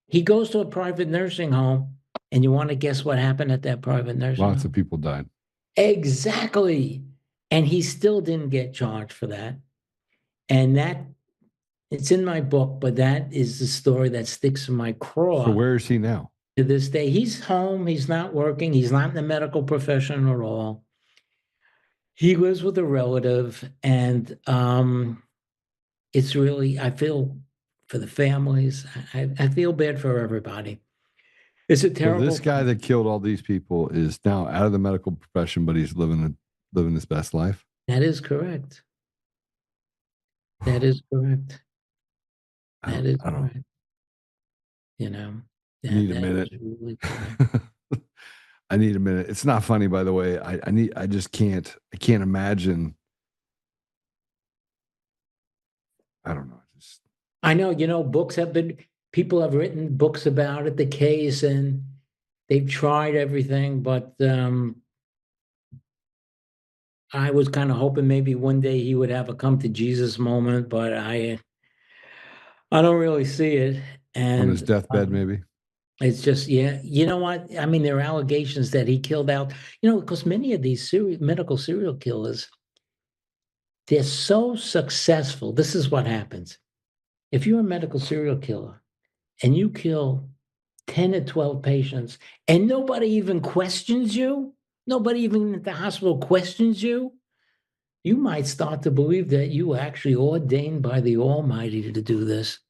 He goes to a private nursing home. And you want to guess what happened at that private nursing home? Lots of people died. Exactly. And he still didn't get charged for that. And that, it's in my book, but that is the story that sticks in my craw. So where is he now? To this day, he's home. He's not working. He's not in the medical profession at all. He lives with a relative, and it's really, I feel for the families. I feel bad for everybody. It's a terrible. So this guy that killed all these people is now out of the medical profession, but he's living his best life. That is correct. That is correct. That is correct. You know. I need a minute. Really I need a minute. It's not funny, by the way. I can't imagine. I don't know. I know, people have written books about it, the case, and they've tried everything, but I was kind of hoping maybe one day he would have a come to Jesus moment, but I don't really see it. And on his deathbed, maybe. It's just, yeah. You know what? I mean, there are allegations that he killed out, because many of these medical serial killers, they're so successful. This is what happens. If you're a medical serial killer and you kill 10 or 12 patients and nobody even questions you, nobody even at the hospital questions you, you might start to believe that you were actually ordained by the Almighty to do this.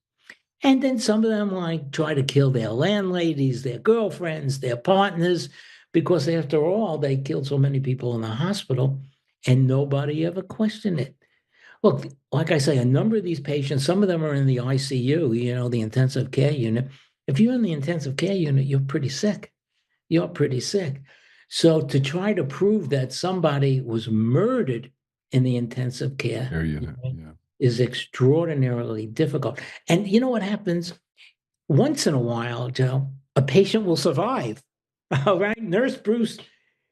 And then some of them try to kill their landladies, their girlfriends, their partners, because after all, they killed so many people in the hospital and nobody ever questioned it. Look, like I say, a number of these patients, some of them are in the ICU, the intensive care unit. If you're in the intensive care unit, you're pretty sick. You're pretty sick. So to try to prove that somebody was murdered in the intensive care unit, is extraordinarily difficult. And you know what happens? Once in a while, Joe, a patient will survive. All right, Nurse Bruce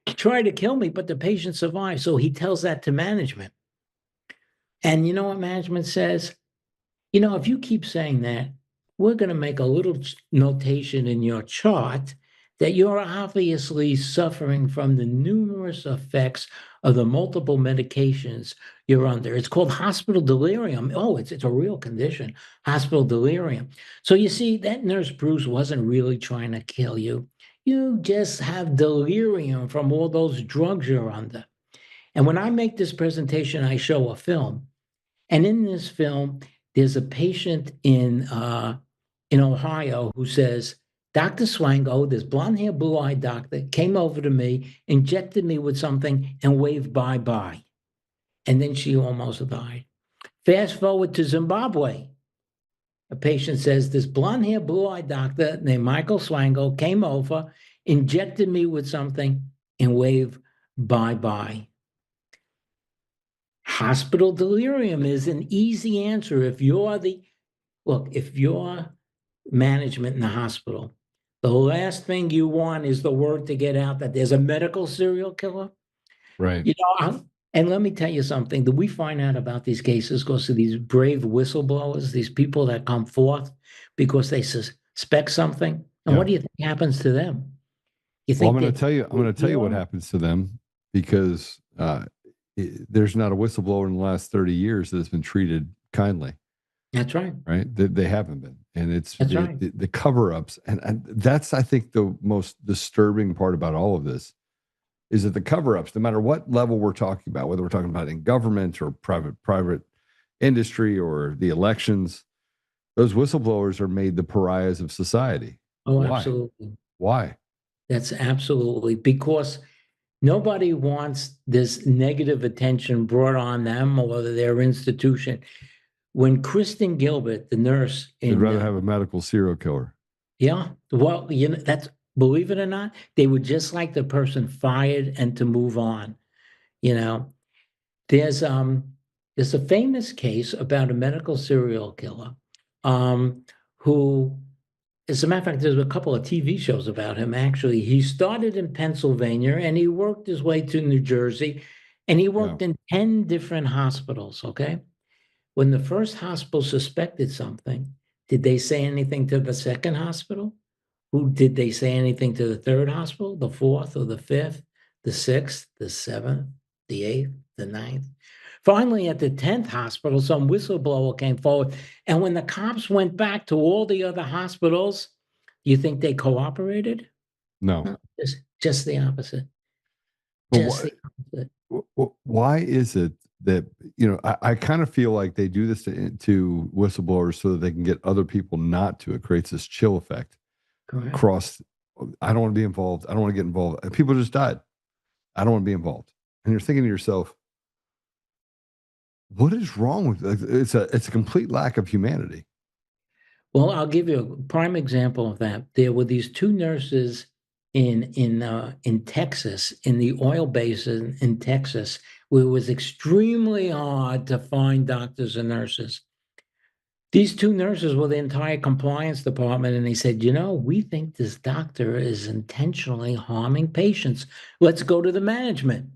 tried to kill me, but the patient survived. So he tells that to management. And you know what management says? If you keep saying that, we're going to make a little notation in your chart that you're obviously suffering from the numerous effects of the multiple medications you're under. It's called hospital delirium. Oh, it's a real condition, hospital delirium. So you see, that Nurse Bruce wasn't really trying to kill you. You just have delirium from all those drugs you're under. And when I make this presentation, I show a film. And in this film, there's a patient in Ohio who says, Dr. Swango, this blonde-haired, blue-eyed doctor, came over to me, injected me with something, and waved bye-bye. And then she almost died. Fast forward to Zimbabwe. A patient says, this blonde-haired, blue-eyed doctor named Michael Swango came over, injected me with something, and waved bye-bye. Hospital delirium is an easy answer. If you're management in the hospital, the last thing you want is the word to get out that there's a medical serial killer. Right. And let me tell you something that we find out about these cases goes to these brave whistleblowers, these people that come forth. because they suspect something. And Yeah. what do you think happens to them? You Well, think I'm going to tell you. I'm going to tell you what happens to them because there's not a whistleblower in the last 30 years that has been treated kindly. That's right. Right? They haven't been, and it's That's right. the cover-ups, and that's I think the most disturbing part about all of this is that the cover-ups, no matter what level we're talking about, whether we're talking about in government or private industry or the elections, those whistleblowers are made the pariahs of society. Oh, Why? absolutely. Why? That's absolutely because nobody wants this negative attention brought on them or their institution. When Kristen Gilbert, the nurse They'd in rather have a medical serial killer. yeah, well, that's, believe it or not, they would just like the person fired and to move on. You know, there's a famous case about a medical serial killer, who, as a matter of fact, there's a couple of TV shows about him. Actually, he started in Pennsylvania and he worked his way to New Jersey, and he worked in 10 different hospitals. Okay, when the first hospital suspected something, did they say anything to the second hospital? Who did they say anything to the third hospital, the fourth or the fifth, the sixth, the seventh, the eighth, the ninth? Finally, at the 10th hospital, some whistleblower came forward. And when the cops went back to all the other hospitals, you think they cooperated? No. No, just the opposite. But Just the opposite. why is it that, I kind of feel like they do this to whistleblowers so that they can get other people not to. It creates this chill effect. Correct. Across, I don't want to be involved. I don't want to get involved. And people just died. I don't want to be involved. And you're thinking to yourself, what is wrong with it's a complete lack of humanity. Well, I'll give you a prime example of that. There were these two nurses in Texas, in the oil basin in Texas, where it was extremely hard to find doctors and nurses. These two nurses were the entire compliance department, and they said, we think this doctor is intentionally harming patients. Let's go to the management.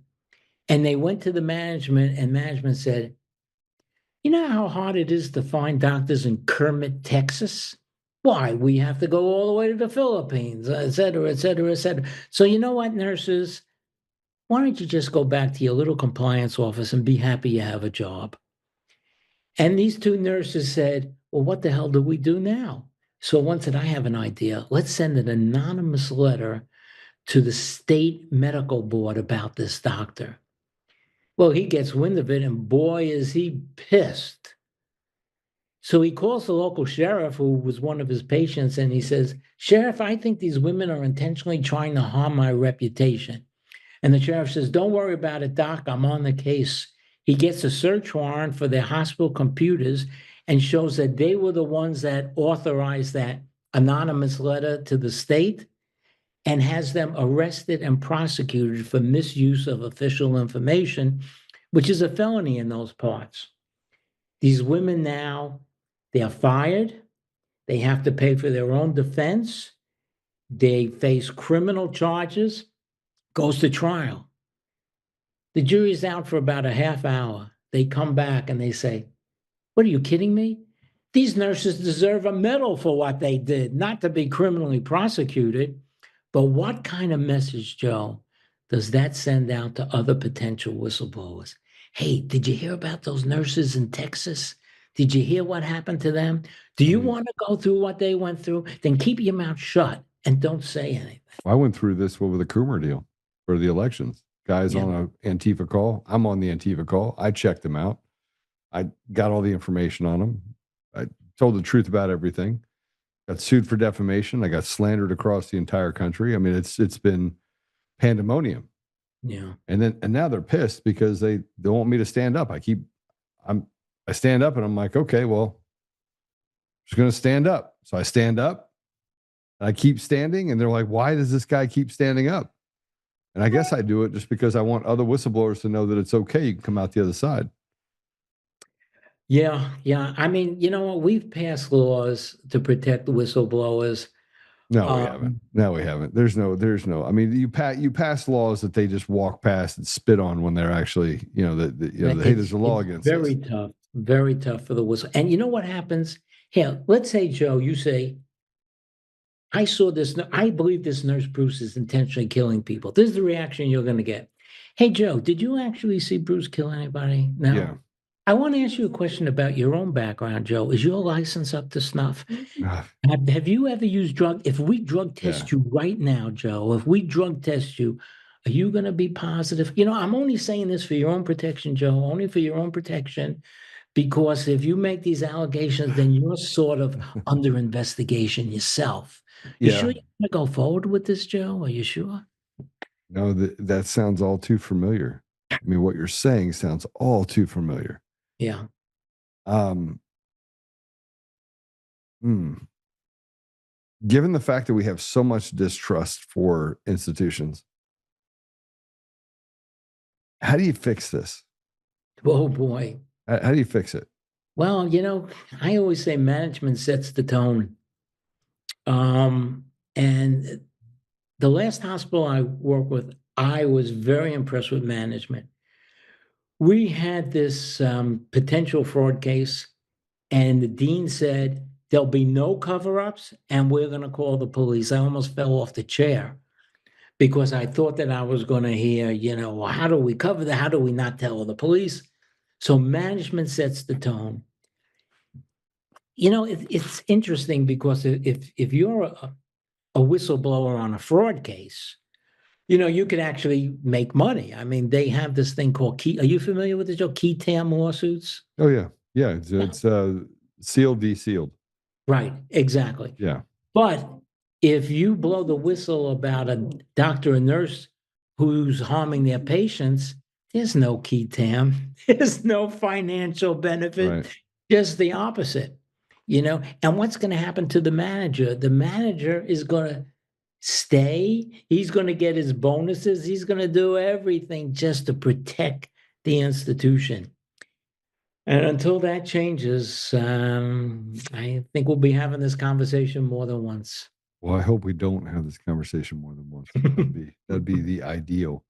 And they went to the management, and management said, you know how hard it is to find doctors in Kermit, Texas? Why? We have to go all the way to the Philippines, et cetera, et cetera, et cetera. So you know what, nurses? Why don't you just go back to your little compliance office and be happy you have a job? And these two nurses said, well, what the hell do we do now? So one said, I have an idea. Let's send an anonymous letter to the state medical board about this doctor. Well, he gets wind of it, and boy, is he pissed. So he calls the local sheriff, who was one of his patients, and he says, Sheriff, I think these women are intentionally trying to harm my reputation. And the sheriff says, don't worry about it, Doc. I'm on the case. He gets a search warrant for their hospital computers and shows that they were the ones that authorized that anonymous letter to the state, and has them arrested and prosecuted for misuse of official information, which is a felony in those parts. These women now, they are fired. They have to pay for their own defense. They face criminal charges, goes to trial. The jury's out for about a half hour. They come back and they say, what, are you kidding me? These nurses deserve a medal for what they did, not to be criminally prosecuted. But what kind of message, Joe, does that send out to other potential whistleblowers? Hey, did you hear about those nurses in Texas? Did you hear what happened to them? Do you want to go through what they went through? Then keep your mouth shut and don't say anything. I went through this with the Coomer deal for the elections. Guys on an Antifa call. I'm on the Antifa call. I checked them out. I got all the information on them. I told the truth about everything. Got sued for defamation. I got slandered across the entire country. I mean, it's been pandemonium. Yeah. And now they're pissed because they want me to stand up. I stand up and I'm like, okay, well, I'm just going to stand up. So I stand up and I keep standing, and they're like, why does this guy keep standing up? And I guess I do it just because I want other whistleblowers to know that it's okay. You can come out the other side. Yeah. I mean, you know what? We've passed laws to protect the whistleblowers. No, we haven't. No, we haven't. There's no. I mean, you pass laws that they just walk past and spit on when they're actually, hey, there's a law against very this. tough, very tough for the whistle. And you know what happens? Here, let's say, Joe, you say, I saw this, I believe this nurse Bruce is intentionally killing people. This is the reaction you're going to get. Hey, Joe, did you actually see Bruce kill anybody? No. Yeah. I want to ask you a question about your own background, Joe. Is your license up to snuff? Have you ever used drug? If we drug test you right now, Joe, if we drug test you, are you going to be positive? You know, I'm only saying this for your own protection, Joe, only for your own protection, because if you make these allegations, then you're sort of under investigation yourself. You Yeah. sure you want to go forward with this, Joe? Are you sure? No, that sounds all too familiar. I mean, what you're saying sounds all too familiar. Yeah. Um, hmm. Given the fact that we have so much distrust for institutions, how do you fix this? Oh, boy. How do you fix it? Well, you know, I always say management sets the tone. And the last hospital I worked with, I was very impressed with management. We had this potential fraud case, and the dean said, there'll be no cover ups, and we're going to call the police. I almost fell off the chair because I thought that I was going to hear, you know, well, how do we cover that? How do we not tell the police? So management sets the tone. You know, it's interesting because if you're a whistleblower on a fraud case, you know, you could actually make money. I mean, they have this thing called key. Are you familiar with the Joe? Key tam lawsuits? Oh yeah, yeah. It's sealed, desealed. Right, exactly. Yeah. But if you blow the whistle about a doctor or nurse who's harming their patients, there's no key tam. There's no financial benefit. Right. Just the opposite, you know. And what's going to happen to the manager? The manager is going to stay. He's going to get his bonuses. He's going to do everything just to protect the institution. And until that changes, I think we'll be having this conversation more than once. Well, I hope we don't have this conversation more than once. That'd be the ideal.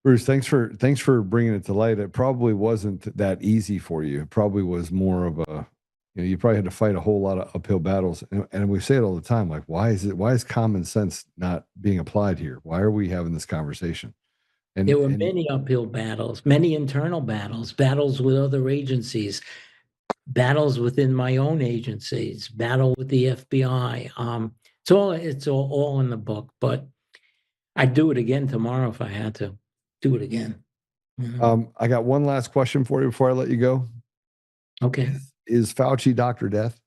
Bruce, thanks for bringing it to light. It probably wasn't that easy for you. It probably was more of a, you know, you probably had to fight a whole lot of uphill battles. And we say it all the time, like, why is common sense not being applied here? Why are we having this conversation? And There were many uphill battles, many internal battles, battles with other agencies, battles within my own agencies, battle with the FBI. It's all in the book, but I'd do it again tomorrow if I had to do it again. I got one last question for you before I let you go. Okay. Is Fauci Dr. Death?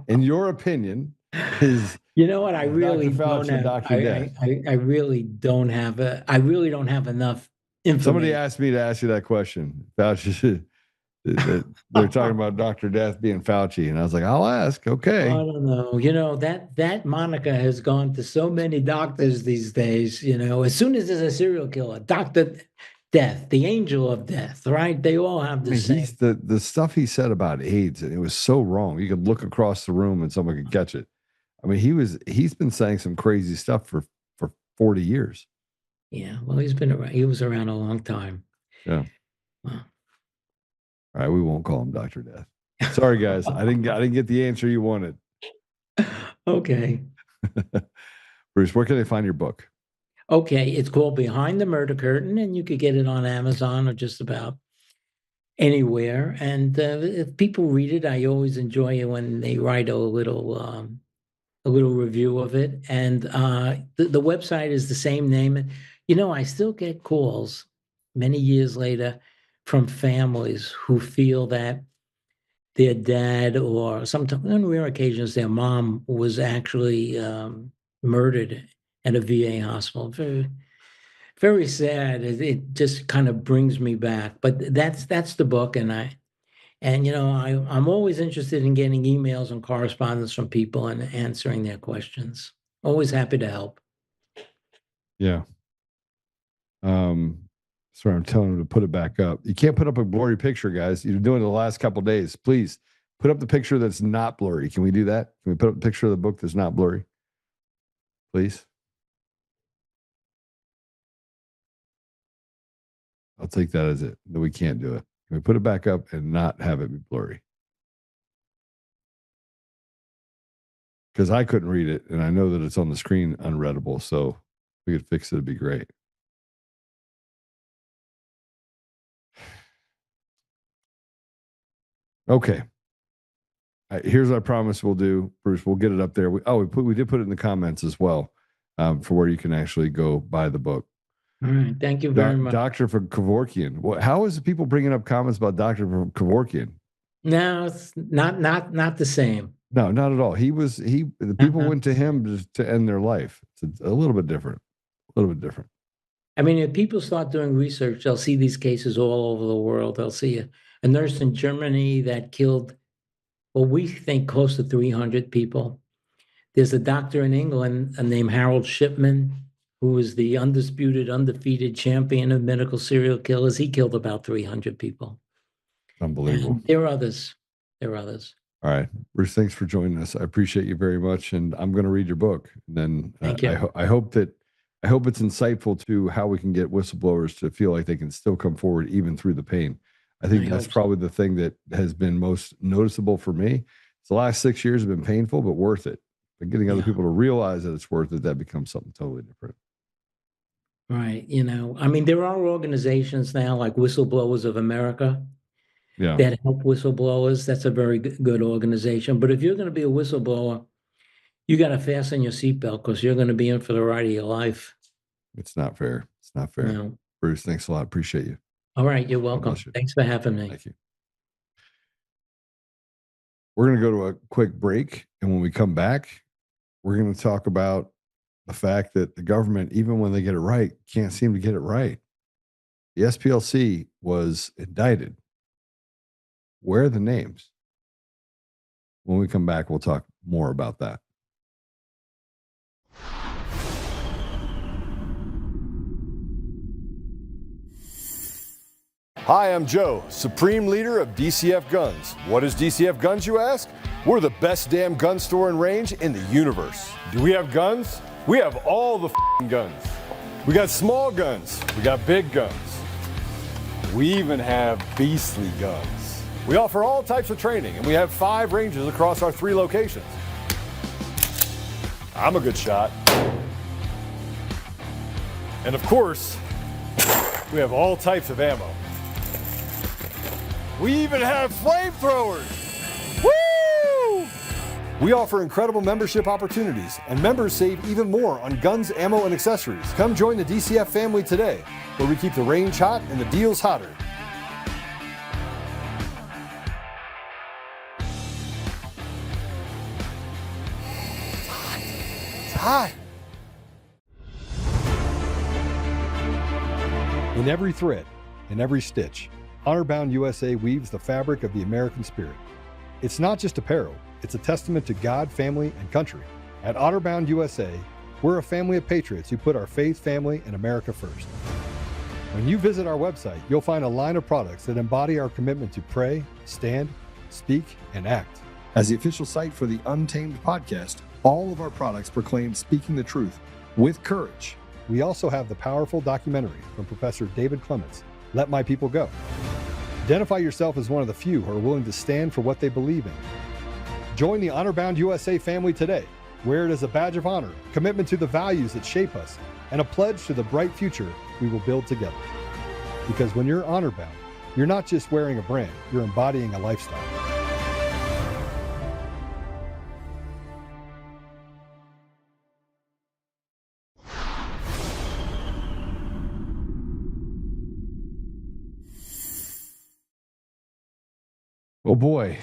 In your opinion, is you know what? I really Dr. Fauci, don't have. Dr. Death. I really don't have I really don't have enough information. Somebody asked me to ask you that question. Fauci, they're talking about Dr. Death being Fauci, and I was like, I'll ask. Okay. I don't know. You know, that moniker has gone to so many doctors these days. You know, as soon as there's a serial killer, Dr. Death, the angel of death, right? They all have the same. He's the stuff he said about AIDS, and it was so wrong. You could look across the room and someone could catch it. I mean, he's been saying some crazy stuff for 40 years. Yeah, well, he's been around. He was around a long time. Yeah. Wow. All right, we won't call him Dr. Death. Sorry, guys. I didn't get the answer you wanted. Okay. Bruce, where can they find your book? Okay, it's called Behind the Murder Curtain, and you could get it on Amazon or just about anywhere. And if people read it, I always enjoy it when they write a little review of it. And the website is the same name. You know, I still get calls many years later from families who feel that their dad, or sometimes on rare occasions their mom, was actually murdered at a VA hospital. Very, very sad. It just kind of brings me back. But that's the book, and you know, I'm always interested in getting emails and correspondence from people and answering their questions. Always happy to help. Yeah. Sorry, I'm telling him to put it back up. You can't put up a blurry picture, guys. You're doing it the last couple of days. Please put up the picture that's not blurry. Can we do that? Can we put up a picture of the book that's not blurry? Please. I'll take that as it, that we can't do it. Can we put it back up and not have it be blurry? Because I couldn't read it, and I know that it's on the screen unreadable, so if we could fix it, it'd be great. Okay. Here's what I promise we'll do, Bruce. We'll get it up there. We did put it in the comments as well, for where you can actually go buy the book. All right. Thank you very much. Dr. Kevorkian. How is people bringing up comments about Dr. Kevorkian? No, it's not the same. No, not at all. The people went to him to end their life. It's a little bit different. A little bit different. I mean, if people start doing research, they'll see these cases all over the world. They'll see a nurse in Germany that killed, well, we think close to 300 people. There's a doctor in England named Harold Shipman, who is the undefeated champion of medical serial killers. He killed about 300 people. Unbelievable. And there are others. All right, Bruce, thanks for joining us. I appreciate you very much, and I'm going to read your book. And then Thank you. I hope it's insightful to how we can get whistleblowers to feel like they can still come forward even through the pain. I think that's probably the thing that has been most noticeable for me. The last 6 years have been painful, but worth it. But getting other people to realize that it's worth it, that becomes something totally different. Right. I mean, there are organizations now like Whistleblowers of America that help whistleblowers. That's a very good organization. But if you're going to be a whistleblower, you got to fasten your seatbelt because you're going to be in for the ride of your life. It's not fair. It's not fair. No. Bruce, thanks a lot. Appreciate you. All right. You're welcome. Thanks for having me. Thank you. We're going to go to a quick break. And when we come back, we're going to talk about the fact that the government, even when they get it right, can't seem to get it right. The SPLC was indicted. Where are the names? When we come back, we'll talk more about that. Hi, I'm Joe, Supreme Leader of DCF Guns. What is DCF Guns, you ask? We're the best damn gun store and range in the universe. Do we have guns? We have all the guns. We got small guns. We got big guns. We even have beastly guns. We offer all types of training, and we have 5 ranges across our 3 locations. I'm a good shot. And of course, we have all types of ammo. We even have flamethrowers. Woo! We offer incredible membership opportunities, and members save even more on guns, ammo, and accessories. Come join the DCF family today, where we keep the range hot and the deals hotter. It's hot. In every thread, in every stitch, Honor-Bound USA weaves the fabric of the American spirit. It's not just apparel, it's a testament to God, family, and country. At Honor-Bound USA, we're a family of patriots who put our faith, family, and America first. When you visit our website, you'll find a line of products that embody our commitment to pray, stand, speak, and act. As the official site for the Untamed podcast, all of our products proclaim speaking the truth with courage. We also have the powerful documentary from Professor David Clements, Let My People Go. Identify yourself as one of the few who are willing to stand for what they believe in. Join the Honor-Bound USA family today. Wear it as a badge of honor, commitment to the values that shape us, and a pledge to the bright future we will build together. Because when you're honor-bound, you're not just wearing a brand, you're embodying a lifestyle. Oh boy.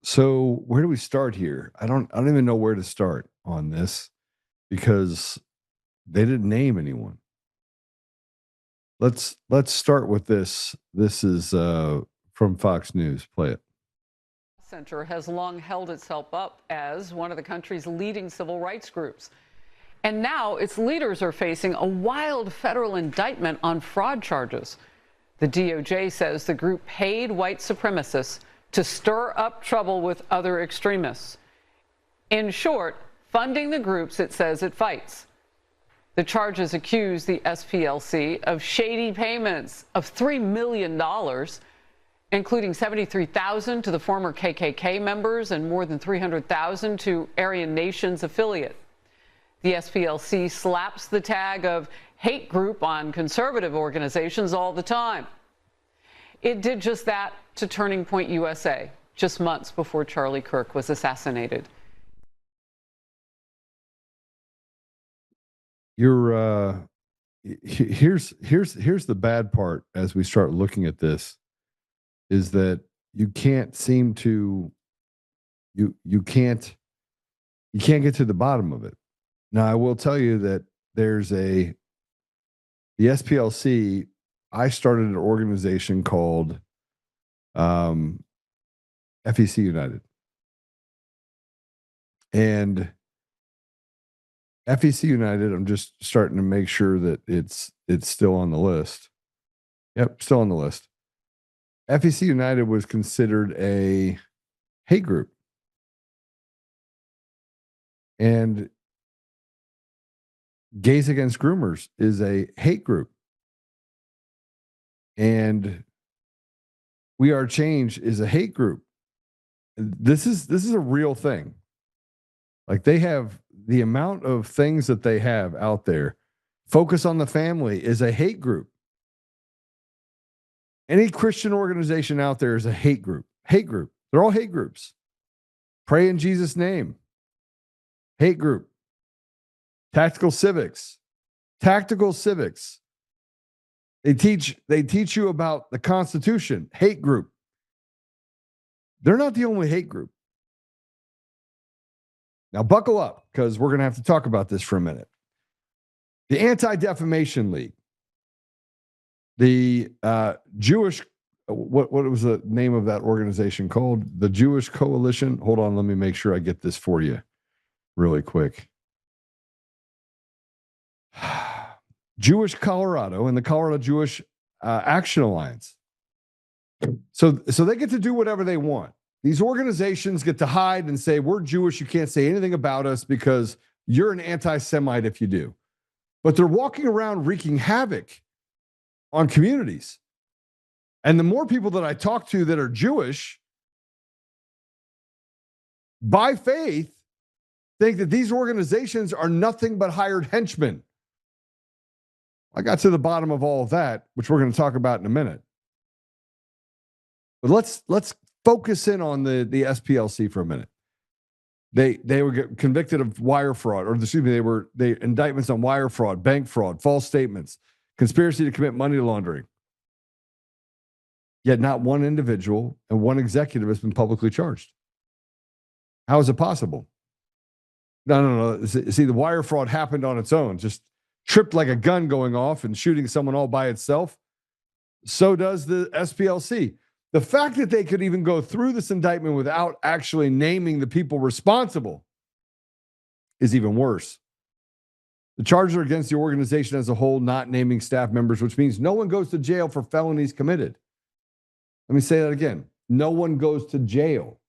So where do we start here? I don't even know where to start on this because they didn't name anyone. Let's start with this. This is from Fox News. Play it. Center has long held itself up as one of the country's leading civil rights groups. And now its leaders are facing a wild federal indictment on fraud charges. The DOJ says the group paid white supremacists to stir up trouble with other extremists. In short, funding the groups it says it fights. The charges accuse the SPLC of shady payments of $3 million including 73,000 to the former KKK members and more than 300,000 to Aryan Nation's affiliate. The SPLC slaps the tag of hate group on conservative organizations all the time. It did just that to Turning Point USA, just months before Charlie Kirk was assassinated. Here's the bad part as we start looking at this, is that you can't seem to you can't get to the bottom of it. Now, I will tell you that the SPLC, I started an organization called FEC United. And FEC United, I'm just starting to make sure that it's still on the list. Yep, still on the list. FEC United was considered a hate group. And Gays Against Groomers is a hate group. And We Are Change is a hate group. This is a real thing. Like, they have the amount of things that they have out there. Focus on the Family is a hate group. Any Christian organization out there is a hate group. Hate group. They're all hate groups. Pray in Jesus' name. Hate group. Tactical civics. Tactical civics. They teach you about the Constitution. Hate group. They're not the only hate group. Now buckle up, because we're going to have to talk about this for a minute. The Anti-Defamation League. The Jewish, what was the name of that organization called? The Jewish Coalition. Hold on, let me make sure I get this for you really quick. Jewish Colorado and the Colorado Jewish Action Alliance. So they get to do whatever they want. These organizations get to hide and say, we're Jewish, you can't say anything about us because you're an anti-Semite if you do. But they're walking around wreaking havoc on communities. And the more people that I talk to that are Jewish, by faith, think that these organizations are nothing but hired henchmen. I got to the bottom of all of that, which we're going to talk about in a minute. But let's focus in on the SPLC for a minute. They were convicted of wire fraud, or excuse me, they indictments on wire fraud, bank fraud, false statements, conspiracy to commit money laundering. Yet not one individual and one executive has been publicly charged. How is it possible? No. See, the wire fraud happened on its own, just tripped like a gun going off and shooting someone all by itself. So does the SPLC. The fact that they could even go through this indictment without actually naming the people responsible is even worse. The charges are against the organization as a whole, not naming staff members, which means no one goes to jail for felonies committed. Let me say that again. No one goes to jail.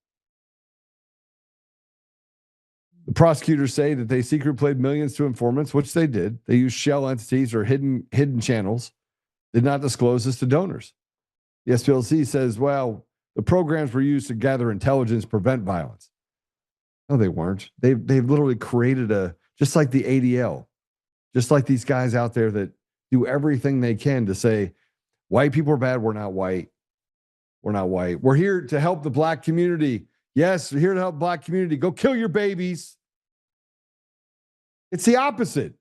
The prosecutors say that they secretly paid millions to informants, which they did. They used shell entities or hidden channels, did not disclose this to donors. The SPLC says, well, the programs were used to gather intelligence, prevent violence. No, they weren't. They've literally created just like the ADL, just like these guys out there that do everything they can to say, white people are bad, we're not white. We're not white. We're here to help the black community. Yes, we're here to help the black community. Go kill your babies. It's the opposite.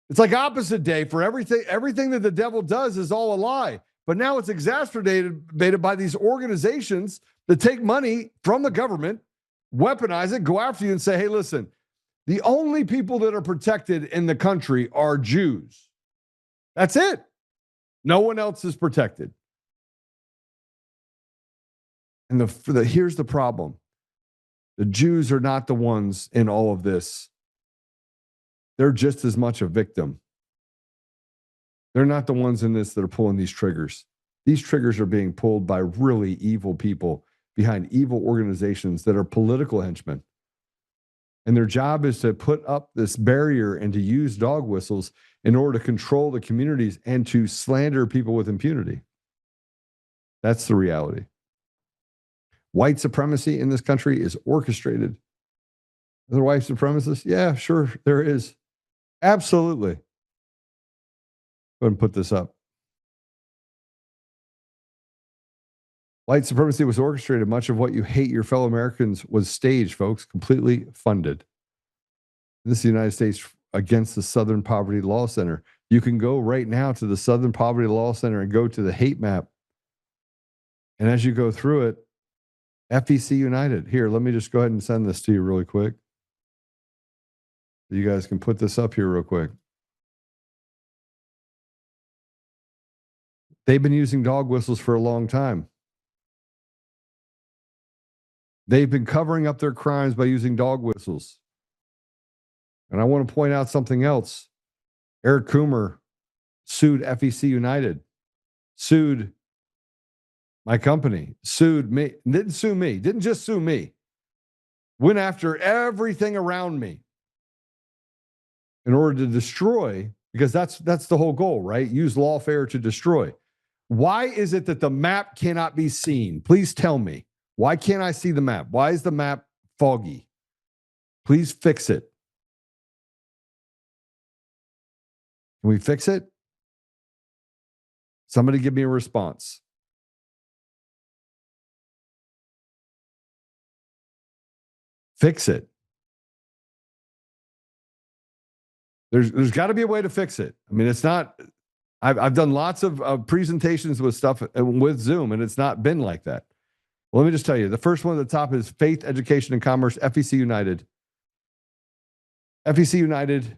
It's like opposite day for everything. Everything that the devil does is all a lie. But now it's exacerbated by these organizations that take money from the government, weaponize it, go after you and say, hey, listen, the only people that are protected in the country are Jews. That's it. No one else is protected. And here's the problem. The Jews are not the ones in all of this. They're just as much a victim. They're not the ones in this that are pulling these triggers. These triggers are being pulled by really evil people behind evil organizations that are political henchmen. And their job is to put up this barrier and to use dog whistles in order to control the communities and to slander people with impunity. That's the reality. White supremacy in this country is orchestrated. Are there white supremacists? Yeah, sure, there is. Absolutely. Go ahead and put this up. White supremacy was orchestrated. Much of what you hate your fellow Americans was staged, folks, completely funded. This is the United States against the Southern Poverty Law Center. You can go right now to the Southern Poverty Law Center and go to the hate map. And as you go through it, FEC United. Here, let me just go ahead and send this to you really quick. You guys can put this up here real quick. They've been using dog whistles for a long time. They've been covering up their crimes by using dog whistles. And I want to point out something else. Eric Coomer sued FEC United, sued my company, sued me, didn't sue me, didn't just sue me, went after everything around me in order to destroy, because that's the whole goal, right? Use lawfare to destroy. Why is it that the map cannot be seen? Please tell me. Why can't I see the map? Why is the map foggy? Please fix it. Can we fix it? Somebody give me a response. Fix it. There's got to be a way to fix it. I mean, it's not. I've done lots of presentations with stuff with Zoom, and it's not been like that. Well, let me just tell you, the first one at the top is Faith, Education, and Commerce, FEC United. FEC United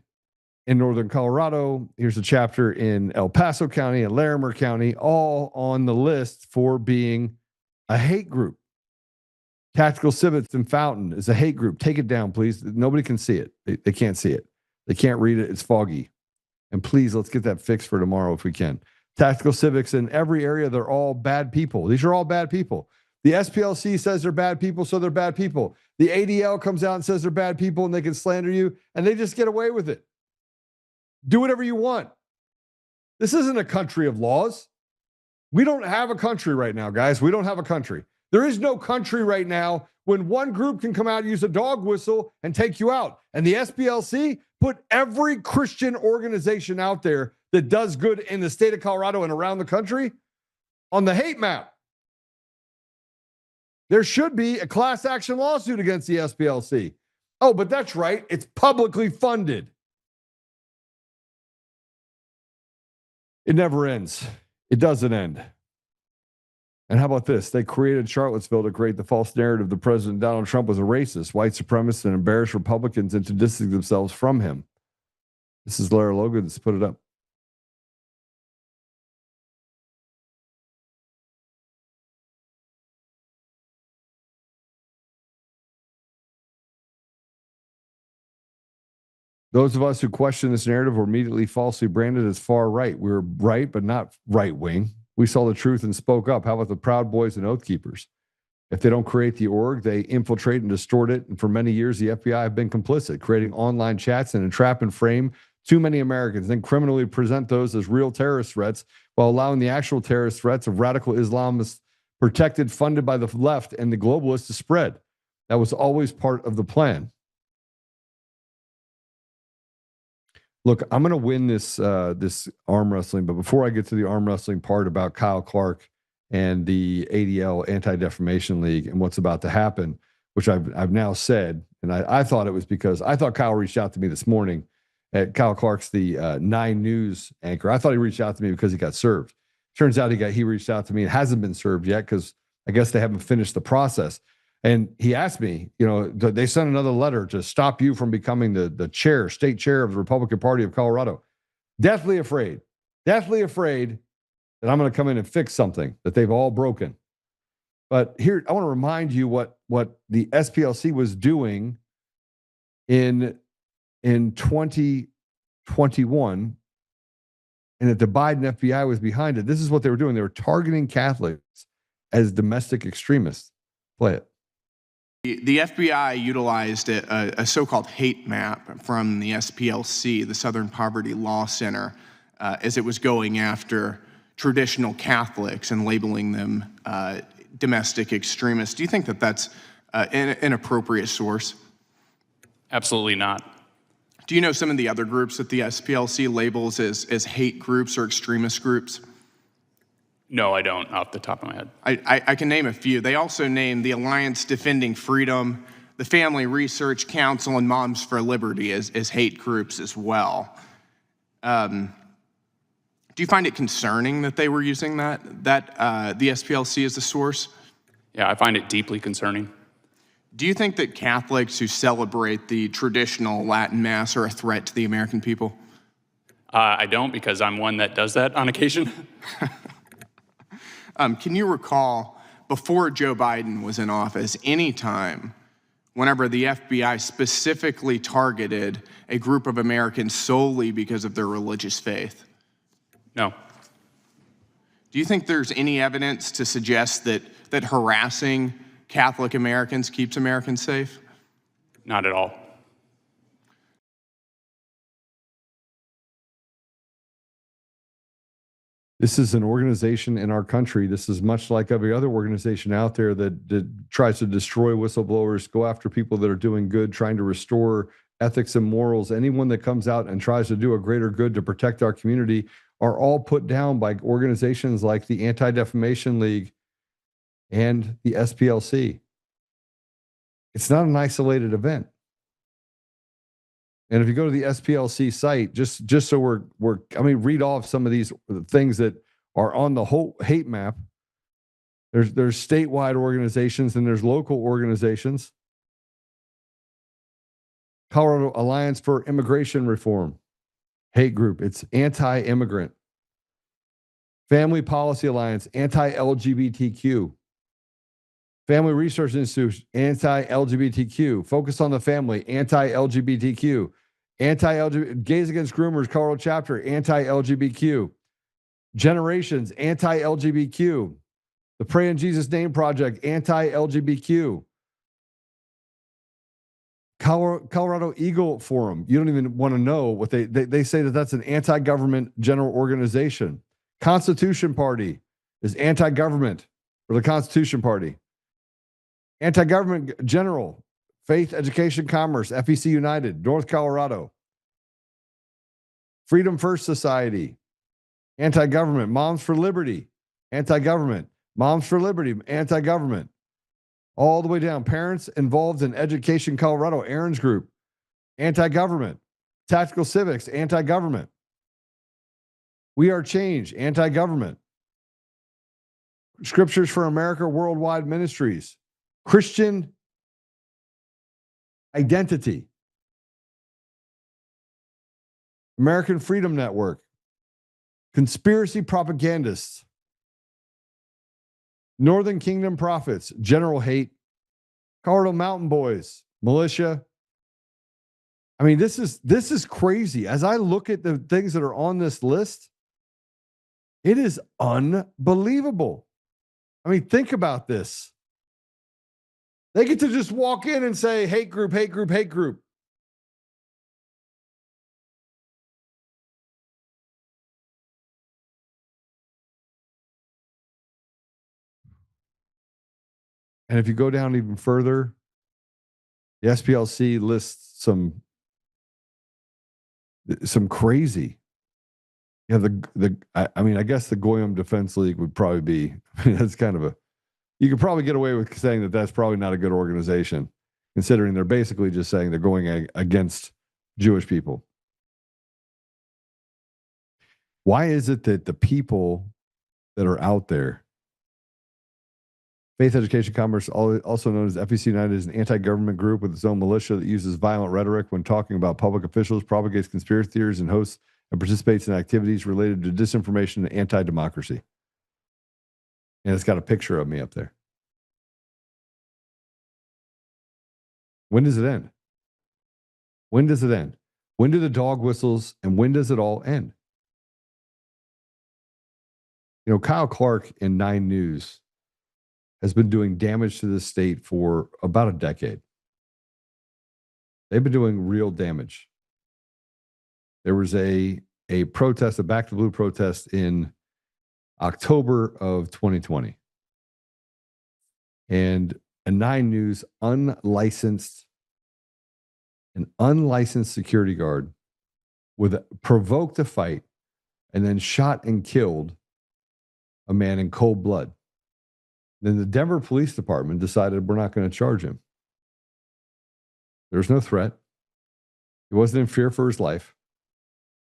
in Northern Colorado. Here's a chapter in El Paso County and Larimer County, all on the list for being a hate group. Tactical Civics in Fountain is a hate group. Take it down, please. Nobody can see it. They can't see it. They can't read it. It's foggy. And please, let's get that fixed for tomorrow if we can. Tactical Civics in every area, they're all bad people. These are all bad people. The SPLC says they're bad people, so they're bad people. The ADL comes out and says they're bad people and they can slander you, and they just get away with it. Do whatever you want. This isn't a country of laws. We don't have a country right now, guys. We don't have a country. There is no country right now when one group can come out and use a dog whistle and take you out. And the SPLC put every Christian organization out there that does good in the state of Colorado and around the country on the hate map. There should be a class action lawsuit against the SPLC. Oh, but that's right. It's publicly funded. It never ends. It doesn't end. And how about this? They created Charlottesville to create the false narrative that President Donald Trump was a racist, white supremacist, and embarrass Republicans into distancing themselves from him. This is Lara Logan. Let's put it up. Those of us who question this narrative were immediately falsely branded as far right. We were right, but not right wing. We saw the truth and spoke up. How about the Proud Boys and Oath Keepers? If they don't create the org, they infiltrate and distort it. And for many years, the FBI have been complicit, creating online chats and entrap and frame too many Americans, then criminally present those as real terrorist threats while allowing the actual terrorist threats of radical Islamists protected, funded by the left and the globalists to spread. That was always part of the plan. Look, I'm going to win this arm wrestling, but before I get to the arm wrestling part about Kyle Clark and the ADL Anti-Defamation League and what's about to happen, which I've now said, and I thought it was because I thought Kyle reached out to me this morning. Kyle Clark's the 9 News anchor. I thought he reached out to me because he got served. Turns out he reached out to me and hasn't been served yet because I guess they haven't finished the process. And he asked me, they sent another letter to stop you from becoming the state chair of the Republican Party of Colorado. Deathly afraid that I'm going to come in and fix something that they've all broken. But here, I want to remind you what the SPLC was doing in 2021 and that the Biden FBI was behind it. This is what they were doing. They were targeting Catholics as domestic extremists. Play it. The FBI utilized a so-called hate map from the SPLC, the Southern Poverty Law Center, as it was going after traditional Catholics and labeling them domestic extremists. Do you think that that's an appropriate source? Absolutely not. Do you know some of the other groups that the SPLC labels as hate groups or extremist groups? No, I don't, off the top of my head. I can name a few. They also name the Alliance Defending Freedom, the Family Research Council, and Moms for Liberty as hate groups as well. Do you find it concerning that they were using the SPLC as a source? Yeah, I find it deeply concerning. Do you think that Catholics who celebrate the traditional Latin Mass are a threat to the American people? I don't, because I'm one that does that on occasion. Can you recall, before Joe Biden was in office, any time whenever the FBI specifically targeted a group of Americans solely because of their religious faith? No. Do you think there's any evidence to suggest that harassing Catholic Americans keeps Americans safe? Not at all. This is an organization in our country. This is much like every other organization out there that tries to destroy whistleblowers, go after people that are doing good, trying to restore ethics and morals. Anyone that comes out and tries to do a greater good to protect our community are all put down by organizations like the Anti-Defamation League and the SPLC. It's not an isolated event. And if you go to the SPLC site, just so read off some of these things that are on the whole hate map. There's statewide organizations and there's local organizations. Colorado Alliance for Immigration Reform, hate group. It's anti-immigrant. Family Policy Alliance, anti-LGBTQ. Family Research Institute, anti-LGBTQ. Focus on the Family, anti-LGBTQ. Gays Against Groomers, Colorado Chapter, anti-LGBTQ. Generations, anti-LGBTQ. The Pray in Jesus' Name Project, anti-LGBTQ. Colorado Eagle Forum. You don't even want to know what they say that's an anti-government general organization. Constitution Party is anti-government, or the Constitution Party. Anti-government general, Faith, Education, Commerce, FEC United, North Colorado. Freedom First Society, anti-government. Moms for Liberty, anti-government. Moms for Liberty, anti-government. All the way down. Parents Involved in Education Colorado, Aaron's Group, anti-government. Tactical Civics, anti-government. We Are Change, anti-government. Scriptures for America Worldwide Ministries. Christian Identity. American Freedom Network. Conspiracy Propagandists. Northern Kingdom Prophets, General Hate. Colorado Mountain Boys, Militia. I mean, this is crazy. As I look at the things that are on this list, it is unbelievable. I mean, think about this. They get to just walk in and say, hate group, hate group, hate group. And if you go down even further, the SPLC lists some crazy. Yeah, I guess the Goyim Defense League would probably be, that's kind of you could probably get away with saying that that's probably not a good organization, considering they're basically just saying they're going against Jewish people. Why is it that the people that are out there, Faith, Education, Commerce, also known as FEC United, is an anti-government group with its own militia that uses violent rhetoric when talking about public officials, propagates conspiracy theories, and hosts and participates in activities related to disinformation and anti-democracy. And it's got a picture of me up there. When does it end? When does it end? When do the dog whistles and when does it all end? You know, Kyle Clark in 9 News has been doing damage to the state for about a decade. They've been doing real damage. There was a protest, a Back to Blue protest in October of 2020. And a 9 News unlicensed security guard provoked a fight and then shot and killed a man in cold blood. Then the Denver Police Department decided we're not going to charge him. There was no threat. He wasn't in fear for his life.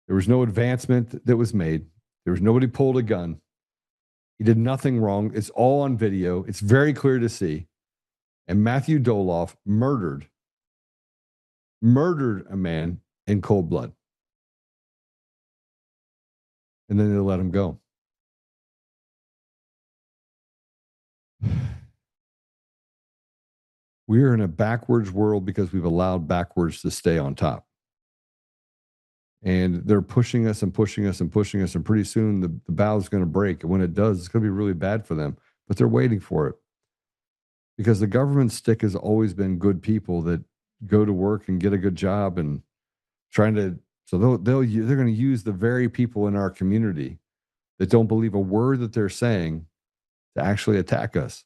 There was no advancement that was made. There was nobody pulled a gun. He did nothing wrong. It's all on video. It's very clear to see. And Matthew Doloff murdered a man in cold blood. And then they let him go. We are in a backwards world because we've allowed backwards to stay on top. And they're pushing us and pushing us and pushing us. And pretty soon the bow is going to break. And when it does, it's going to be really bad for them. But they're waiting for it. Because the government stick has always been good people that go to work and get a good job and trying to. So they're going to use the very people in our community that don't believe a word that they're saying to actually attack us,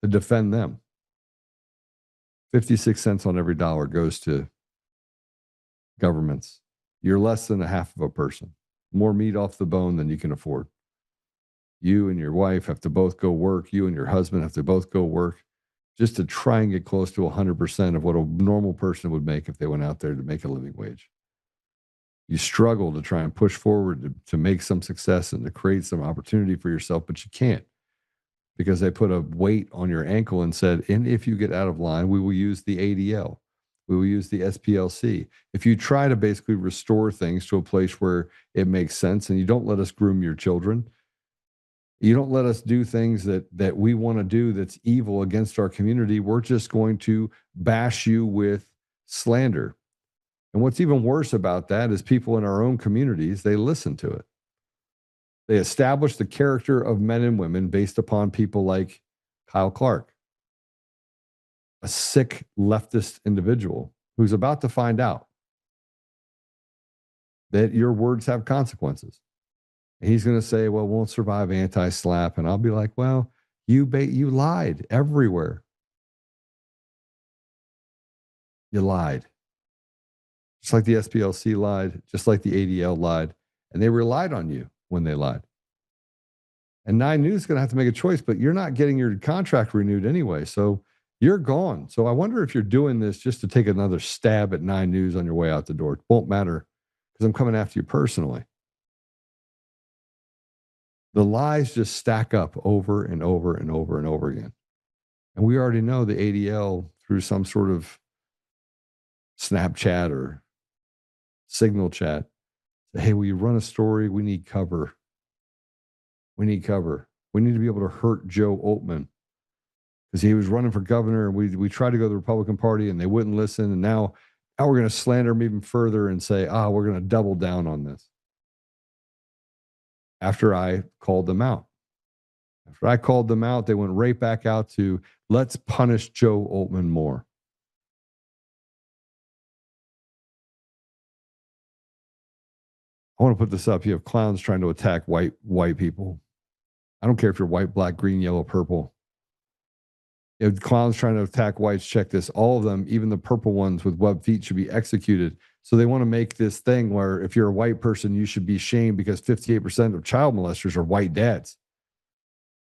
to defend them. 56 cents on every dollar goes to governments. You're less than a half of a person. More meat off the bone than you can afford. You and your wife have to both go work. You and your husband have to both go work just to try and get close to 100% of what a normal person would make if they went out there to make a living wage. You struggle to try and push forward to make some success and to create some opportunity for yourself, but you can't because they put a weight on your ankle and said, and if you get out of line, we will use the ADL. We will use the SPLC. If you try to basically restore things to a place where it makes sense and you don't let us groom your children, you don't let us do things that we want to do that's evil against our community, we're just going to bash you with slander. And what's even worse about that is people in our own communities, they listen to it. They establish the character of men and women based upon people like Kyle Clark, a sick leftist individual who's about to find out that your words have consequences. And he's going to say, well, won't survive anti-slap. And I'll be like, well, you lied everywhere. You lied. Just like the SPLC lied, just like the ADL lied. And they relied on you when they lied. And 9 News is going to have to make a choice, but you're not getting your contract renewed anyway. So you're gone. So I wonder if you're doing this just to take another stab at 9 News on your way out the door. It won't matter because I'm coming after you personally. The lies just stack up over and over and over and over again. And we already know the ADL through some sort of Snapchat or Signal chat. Say, hey, will you run a story? We need cover. We need cover. We need to be able to hurt Joe Oltmann because he was running for governor. And we tried to go to the Republican Party and they wouldn't listen. And now we're going to slander him even further and say, we're going to double down on this. After I called them out. After I called them out, they went right back out to let's punish Joe Oltmann more. I want to put this up. You have clowns trying to attack white people. I don't care if you're white, black, green, yellow, purple. You have clowns trying to attack whites. Check this. All of them, even the purple ones with webbed feet, should be executed. So they want to make this thing where if you're a white person, you should be shamed because 58% of child molesters are white dads.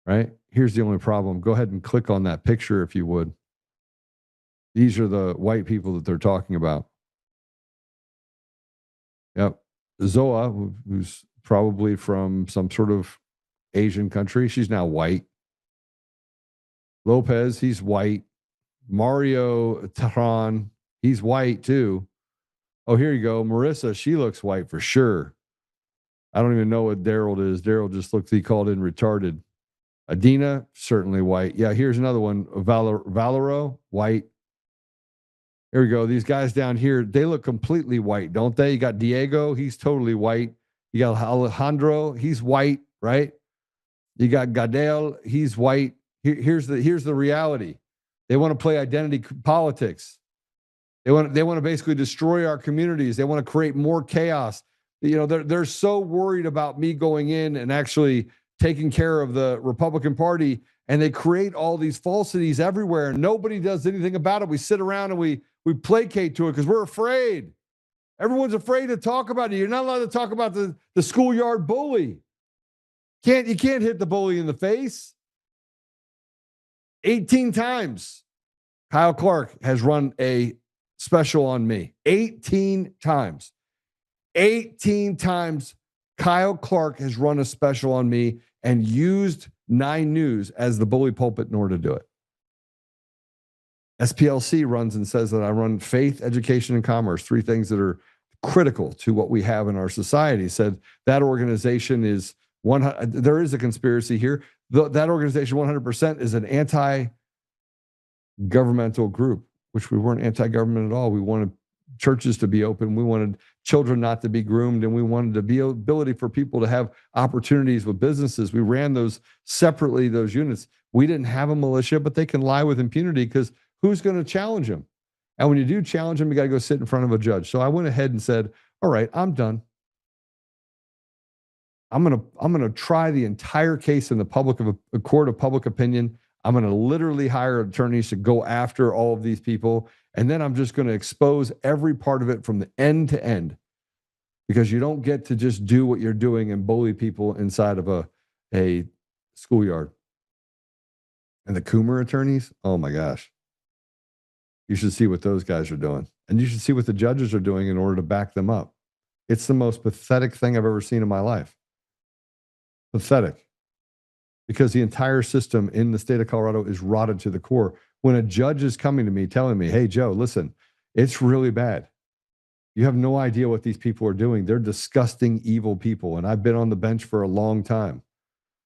Right? Here's the only problem. Go ahead and click on that picture if you would. These are the white people that they're talking about. Yep. Zoa, who's probably from some sort of Asian country. She's now white. Lopez, he's white. Mario Tehran, he's white too. Oh, here you go. Marissa, she looks white for sure. I don't even know what Daryl is. Daryl just looks, he called in retarded. Adina, certainly white. Yeah, here's another one. Valero, white. Here we go. These guys down here, they look completely white, don't they? You got Diego, he's totally white. You got Alejandro, he's white, right? You got Gadel, he's white. Here's the reality. They want to play identity politics. They want to basically destroy our communities. They want to create more chaos. They're so worried about me going in and actually taking care of the Republican Party, and they create all these falsities everywhere, and nobody does anything about it. We sit around and we placate to it because we're afraid. Everyone's afraid to talk about it. You're not allowed to talk about the schoolyard bully. You can't hit the bully in the face. 18 times Kyle Clark has run a special on me. 18 times. 18 times Kyle Clark has run a special on me and used 9 News as the bully pulpit in order to do it. SPLC runs and says that I run faith, education, and commerce, 3 things that are critical to what we have in our society. Said that organization is there is a conspiracy here. That organization 100% is an anti-governmental group, which we weren't anti-government at all. We wanted churches to be open. We wanted children not to be groomed, and we wanted to be ability for people to have opportunities with businesses. We ran those separately, those units. We didn't have a militia, but they can lie with impunity because who's going to challenge them? And when you do challenge them, you got to go sit in front of a judge. So I went ahead and said, all right, I'm done. I'm going to try the entire case in the a court of public opinion. I'm going to literally hire attorneys to go after all of these people. And then I'm just going to expose every part of it from the end to end, because you don't get to just do what you're doing and bully people inside of a schoolyard. And the Coomer attorneys, oh my gosh. You should see what those guys are doing. And you should see what the judges are doing in order to back them up. It's the most pathetic thing I've ever seen in my life. Pathetic. Because the entire system in the state of Colorado is rotted to the core. When a judge is coming to me telling me, hey, Joe, listen, it's really bad. You have no idea what these people are doing. They're disgusting, evil people. And I've been on the bench for a long time.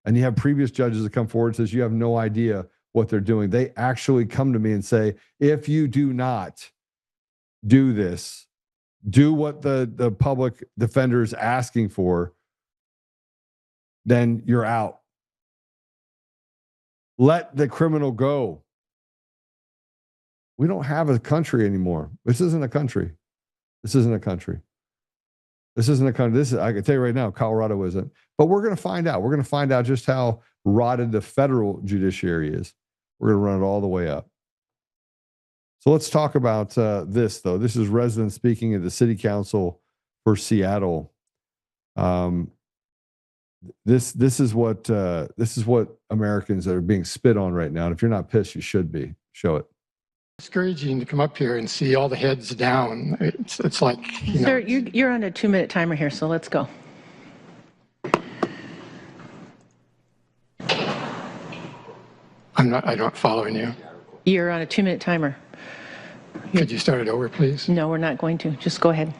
And you have previous judges that come forward and says, you have no idea what they're doing. They actually come to me and say, if you do not do this, do what the public defender is asking for, then you're out. Let the criminal go. We don't have a country anymore. This isn't a country. This isn't a country. This isn't a country. I can tell you right now, Colorado isn't. But we're going to find out. We're going to find out just how rotted the federal judiciary is. We're going to run it all the way up. So let's talk about this, though. This is residents speaking at the city council for Seattle. This is what Americans are being spit on right now. And if you're not pissed, you should be. Show it. Discouraging to come up here and see all the heads down. It's like, Sir, you're on a 2-minute timer here, so let's go. I'm not following you. You're on a 2-minute timer. Could you start it over, please? No, we're not going to. Just go ahead.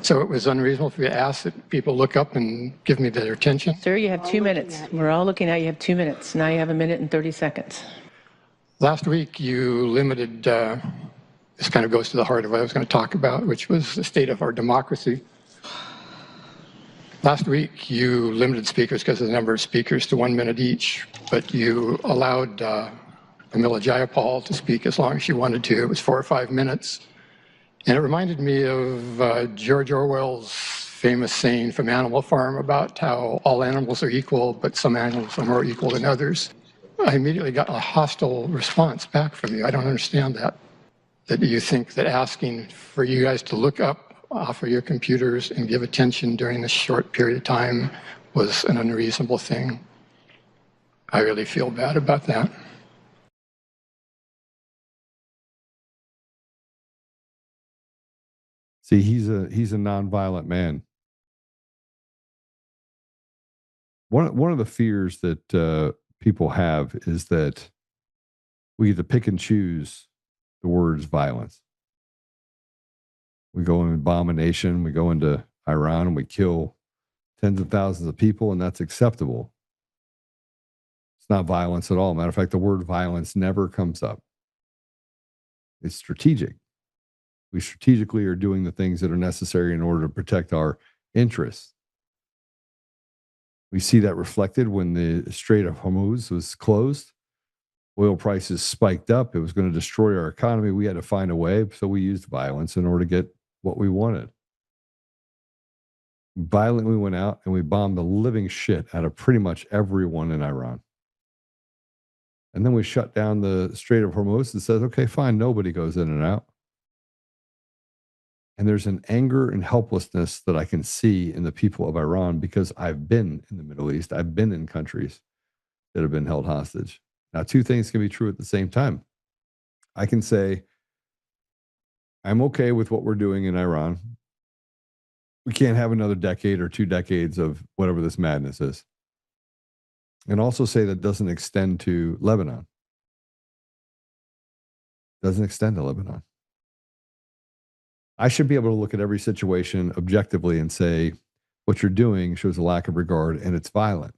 So it was unreasonable for you to ask that people look up and give me their attention? Sir, you have 2 minutes. We're all looking at you. You have 2 minutes. Now you have 1 minute and 30 seconds. Last week, you limited, this kind of goes to the heart of what I was going to talk about, which was the state of our democracy. Last week, you limited speakers because of the number of speakers to 1 minute each, but you allowed Camilla Jayapal to speak as long as she wanted to. It was 4 or 5 minutes. And it reminded me of George Orwell's famous saying from Animal Farm about how all animals are equal, but some animals are more equal than others. I immediately got a hostile response back from you. I don't understand that. That you think that asking for you guys to look up off of your computers and give attention during this short period of time was an unreasonable thing. I really feel bad about that. See, he's a nonviolent man. One of the fears that people have is that we get to pick and choose the words violence. We go and bomb a nation, we go into Iran and we kill tens of thousands of people, and that's acceptable. It's not violence at all. Matter of fact, the word violence never comes up. It's strategic. We strategically are doing the things that are necessary in order to protect our interests. We see that reflected when the Strait of Hormuz was closed. Oil prices spiked up. It was going to destroy our economy. We had to find a way, so we used violence in order to get what we wanted. violently went out and we bombed the living shit out of pretty much everyone in Iran. And then we shut down the Strait of Hormuz and says, okay, fine, nobody goes in and out. And there's an anger and helplessness that I can see in the people of Iran because I've been in the Middle East. I've been in countries that have been held hostage. Now, two things can be true at the same time. I can say, I'm okay with what we're doing in Iran. We can't have another decade or 2 decades of whatever this madness is. And also say that doesn't extend to Lebanon. Doesn't extend to Lebanon. I should be able to look at every situation objectively and say, what you're doing shows a lack of regard and it's violent.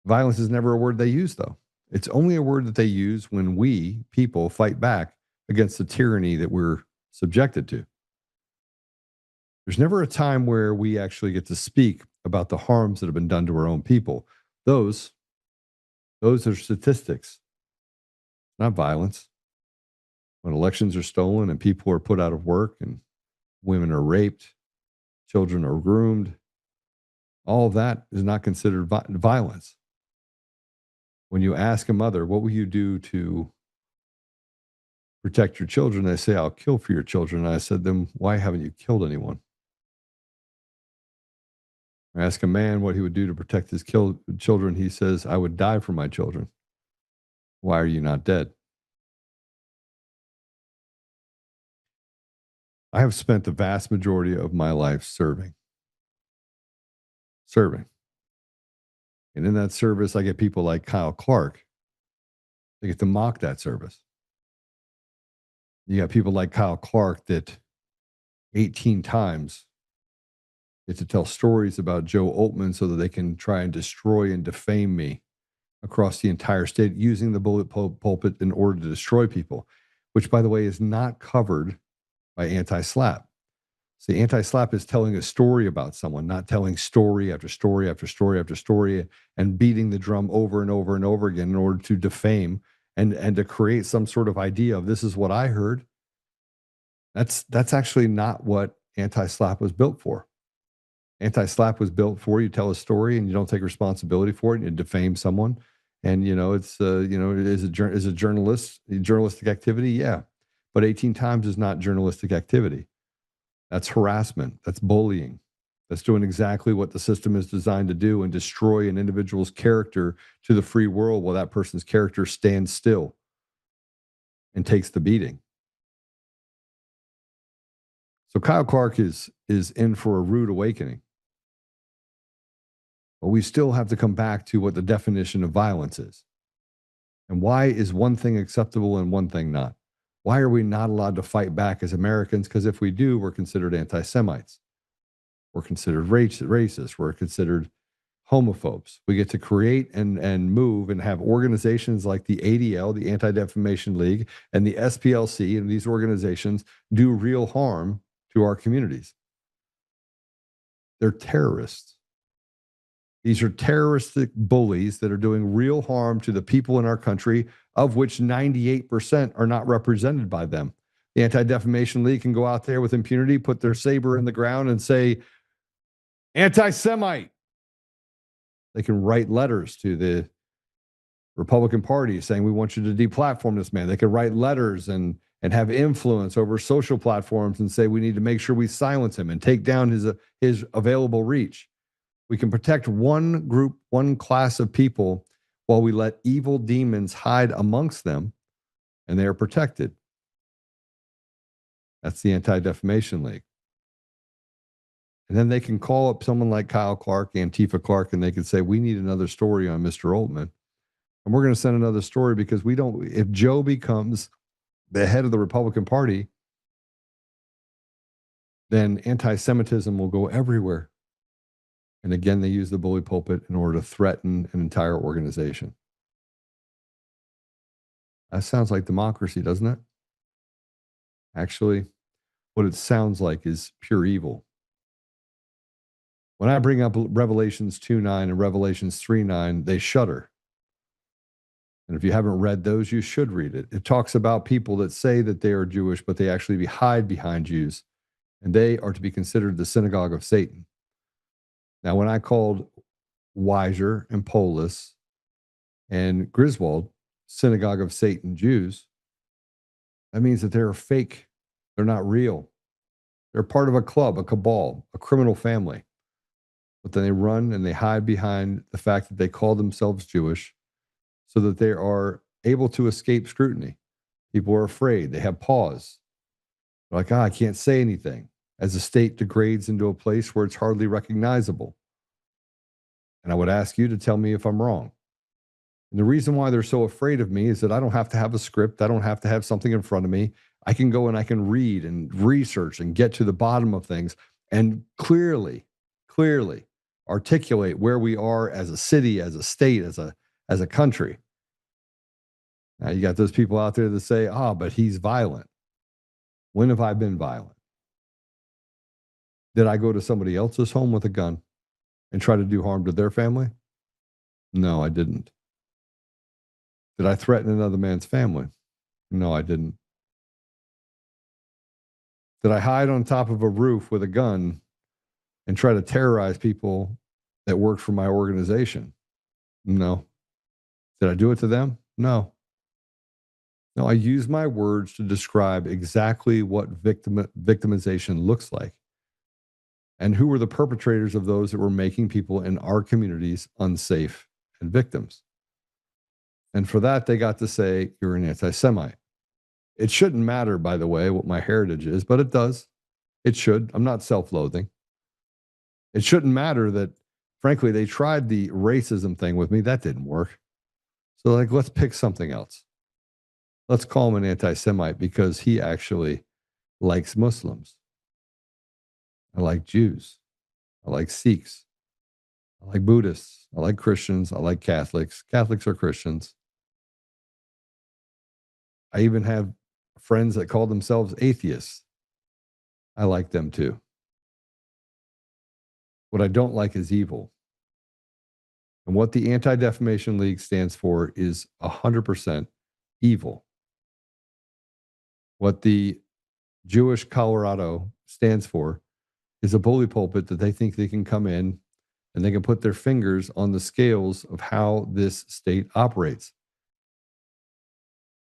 Violence is never a word they use, though. It's only a word that they use when we, people, fight back against the tyranny that we're subjected to. There's never a time where we actually get to speak about the harms that have been done to our own people. Those are statistics, not violence. When elections are stolen and people are put out of work and women are raped, children are groomed, all of that is not considered violence. When you ask a mother, what will you do to protect your children? They say, I'll kill for your children. And I said, then why haven't you killed anyone? I ask a man what he would do to protect his children. He says, I would die for my children. Why are you not dead? I have spent the vast majority of my life serving. And in that service, I get people like Kyle Clark. They get to mock that service. You got people like Kyle Clark that 18 times get to tell stories about Joe Oltmann so that they can try and destroy and defame me across the entire state using the bullet pulpit in order to destroy people, which, by the way, is not covered by anti-SLAPP. See, anti-SLAPP is telling a story about someone, not telling story after story after story after story and beating the drum over and over and over again in order to defame and to create some sort of idea of this is what I heard. That's actually not what anti-SLAPP was built for. Anti-SLAPP was built for you tell a story and you don't take responsibility for it and you defame someone. And, it's, is a journalistic activity? Yeah. But 18 times is not journalistic activity. That's harassment. That's bullying. That's doing exactly what the system is designed to do and destroy an individual's character to the free world while that person's character stands still and takes the beating. So Kyle Clark is in for a rude awakening. But we still have to come back to what the definition of violence is. And why is one thing acceptable and one thing not? Why are we not allowed to fight back as Americans? Because if we do, we're considered anti-Semites. We're considered racist. We're considered homophobes. We get to create and move and have organizations like the ADL, the Anti-Defamation League, and the SPLC, and these organizations do real harm to our communities. They're terrorists. These are terroristic bullies that are doing real harm to the people in our country, of which 98% are not represented by them. The Anti-Defamation League can go out there with impunity, put their saber in the ground and say, anti-Semite. They can write letters to the Republican Party saying, we want you to deplatform this man. They can write letters and have influence over social platforms and say, we need to make sure we silence him and take down his available reach. We can protect one group, one class of people while we let evil demons hide amongst them and they are protected. That's the Anti-Defamation League. And then they can call up someone like Kyle Clark, Antifa Clark, and they can say, we need another story on Mr. Oltmann. And we're going to send another story because if Joe becomes the head of the Republican Party, then anti-Semitism will go everywhere. And again, they use the bully pulpit in order to threaten an entire organization. That sounds like democracy, doesn't it? Actually, what it sounds like is pure evil. When I bring up Revelations 2:9 and Revelations 3:9, they shudder. And if you haven't read those, you should read it. It talks about people that say that they are Jewish, but they actually hide behind Jews. And they are to be considered the synagogue of Satan. Now, when I called Weiser and Polis and Griswold Synagogue of Satan Jews, that means that they're fake. They're not real. They're part of a club, a cabal, a criminal family. But then they run and they hide behind the fact that they call themselves Jewish so that they are able to escape scrutiny. People are afraid. They have pause. They're like, I can't say anything, as the state degrades into a place where it's hardly recognizable. And I would ask you to tell me if I'm wrong. And the reason why they're so afraid of me is that I don't have to have a script. I don't have to have something in front of me. I can go and I can read and research and get to the bottom of things and clearly articulate where we are as a city, as a state, as a country. Now you got those people out there that say, but he's violent. When have I been violent? Did I go to somebody else's home with a gun and try to do harm to their family? No, I didn't. Did I threaten another man's family? No, I didn't. Did I hide on top of a roof with a gun and try to terrorize people that worked for my organization? No. Did I do it to them? No. No, I use my words to describe exactly what victimization looks like and who were the perpetrators of those that were making people in our communities unsafe and victims. And for that, they got to say, you're an anti-Semite. It shouldn't matter, by the way, what my heritage is, but it does. It should. I'm not self-loathing. It shouldn't matter that, frankly, they tried the racism thing with me. That didn't work. So, let's pick something else. Let's call him an anti-Semite because he actually likes Muslims. I like Jews. I like Sikhs. I like Buddhists. I like Christians. I like Catholics. Catholics are Christians. I even have friends that call themselves atheists. I like them too. What I don't like is evil. And what the Anti-Defamation League stands for is 100% evil. What the Jewish Colorado stands for is a bully pulpit that they think they can come in and they can put their fingers on the scales of how this state operates.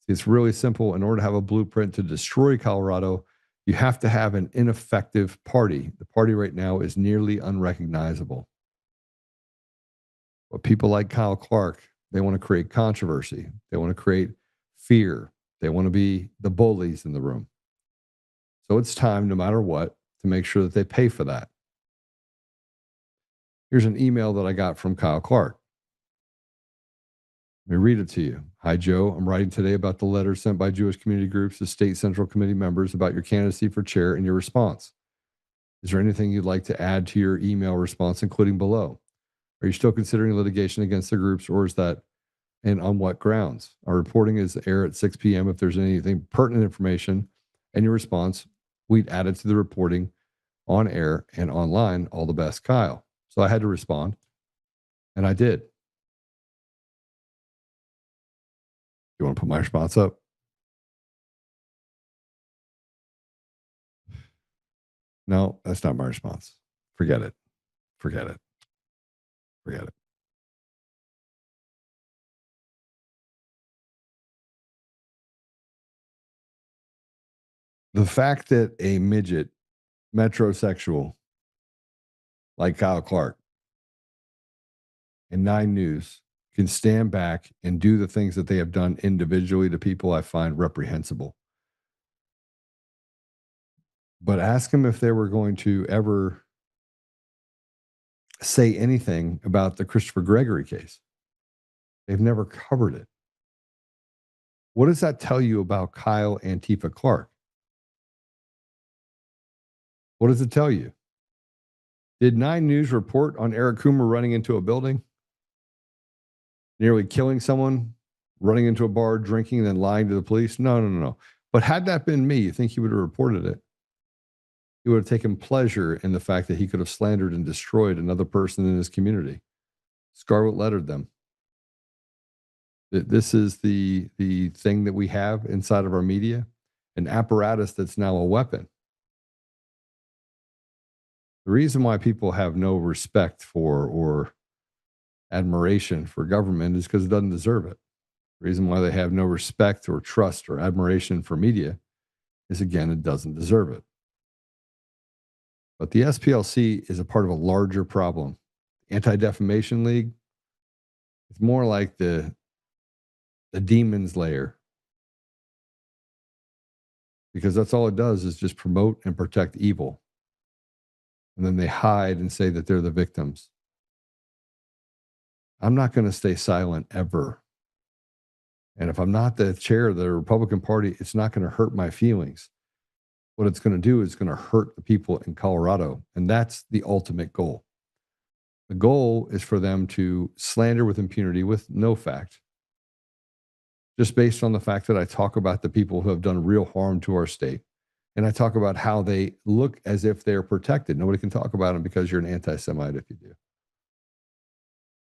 It's really simple. In order to have a blueprint to destroy Colorado, you have to have an ineffective party. The party right now is nearly unrecognizable. But people like Kyle Clark, they want to create controversy. They want to create fear. They want to be the bullies in the room. So it's time, no matter what, to make sure that they pay for that. Here's an email that I got from Kyle Clark. Let me read it to you. Hi, Joe. I'm writing today about the letter sent by Jewish community groups to state central committee members about your candidacy for chair and your response. Is there anything you'd like to add to your email response, including below? Are you still considering litigation against the groups, or is that, and on what grounds? Our reporting is air at 6 p.m. If there's anything pertinent information and your response, we'd add it to the reporting on air and online. All the best, Kyle. So I had to respond, and I did. You want to put my response up? No, that's not my response. Forget it. Forget it. Forget it. The fact that a midget, metrosexual, like Kyle Clark, and 9 News can stand back and do the things that they have done individually to people, I find reprehensible. But ask them if they were going to ever say anything about the Christopher Gregory case. They've never covered it. What does that tell you about Kyle Antifa Clark? What does it tell you? Did 9 News report on Eric Coomer running into a building, nearly killing someone, running into a bar, drinking, and then lying to the police? No. But had that been me, you think he would have reported it? He would have taken pleasure in the fact that he could have slandered and destroyed another person in his community. Scarlet lettered them. This is the thing that we have inside of our media, an apparatus that's now a weapon. The reason why people have no respect for or admiration for government is because it doesn't deserve it. The reason why they have no respect or trust or admiration for media is, again, it doesn't deserve it. But the SPLC is a part of a larger problem. Anti-Defamation League is more like the demon's lair, because that's all it does is just promote and protect evil. And then they hide and say that they're the victims. I'm not going to stay silent ever. And if I'm not the chair of the Republican Party, it's not going to hurt my feelings. What it's going to do is going to hurt the people in Colorado. And that's the ultimate goal. The goal is for them to slander with impunity with no fact, just based on the fact that I talk about the people who have done real harm to our state. And I talk about how they look as if they're protected. Nobody can talk about them because you're an anti-Semite if you do.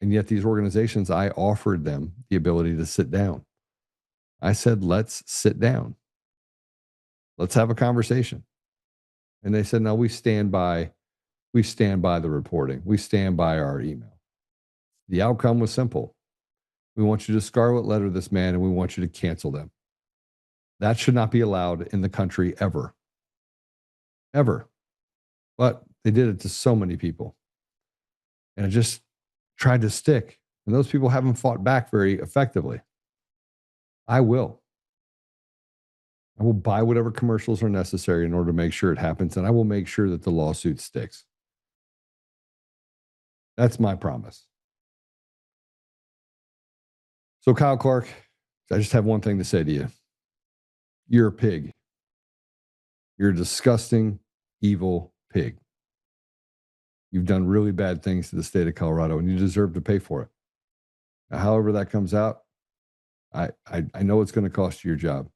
And yet these organizations, I offered them the ability to sit down. I said, let's sit down. Let's have a conversation. And they said, no, we stand by the reporting. We stand by our email. The outcome was simple. We want you to scarlet letter this man and we want you to cancel them. That should not be allowed in the country ever. Ever. But they did it to so many people. And it just tried to stick. And those people haven't fought back very effectively. I will. I will buy whatever commercials are necessary in order to make sure it happens. And I will make sure that the lawsuit sticks. That's my promise. So Kyle Clark, I just have one thing to say to you. You're a pig. You're a disgusting, evil pig. You've done really bad things to the state of Colorado, and you deserve to pay for it. Now, however that comes out, I know it's going to cost you your job.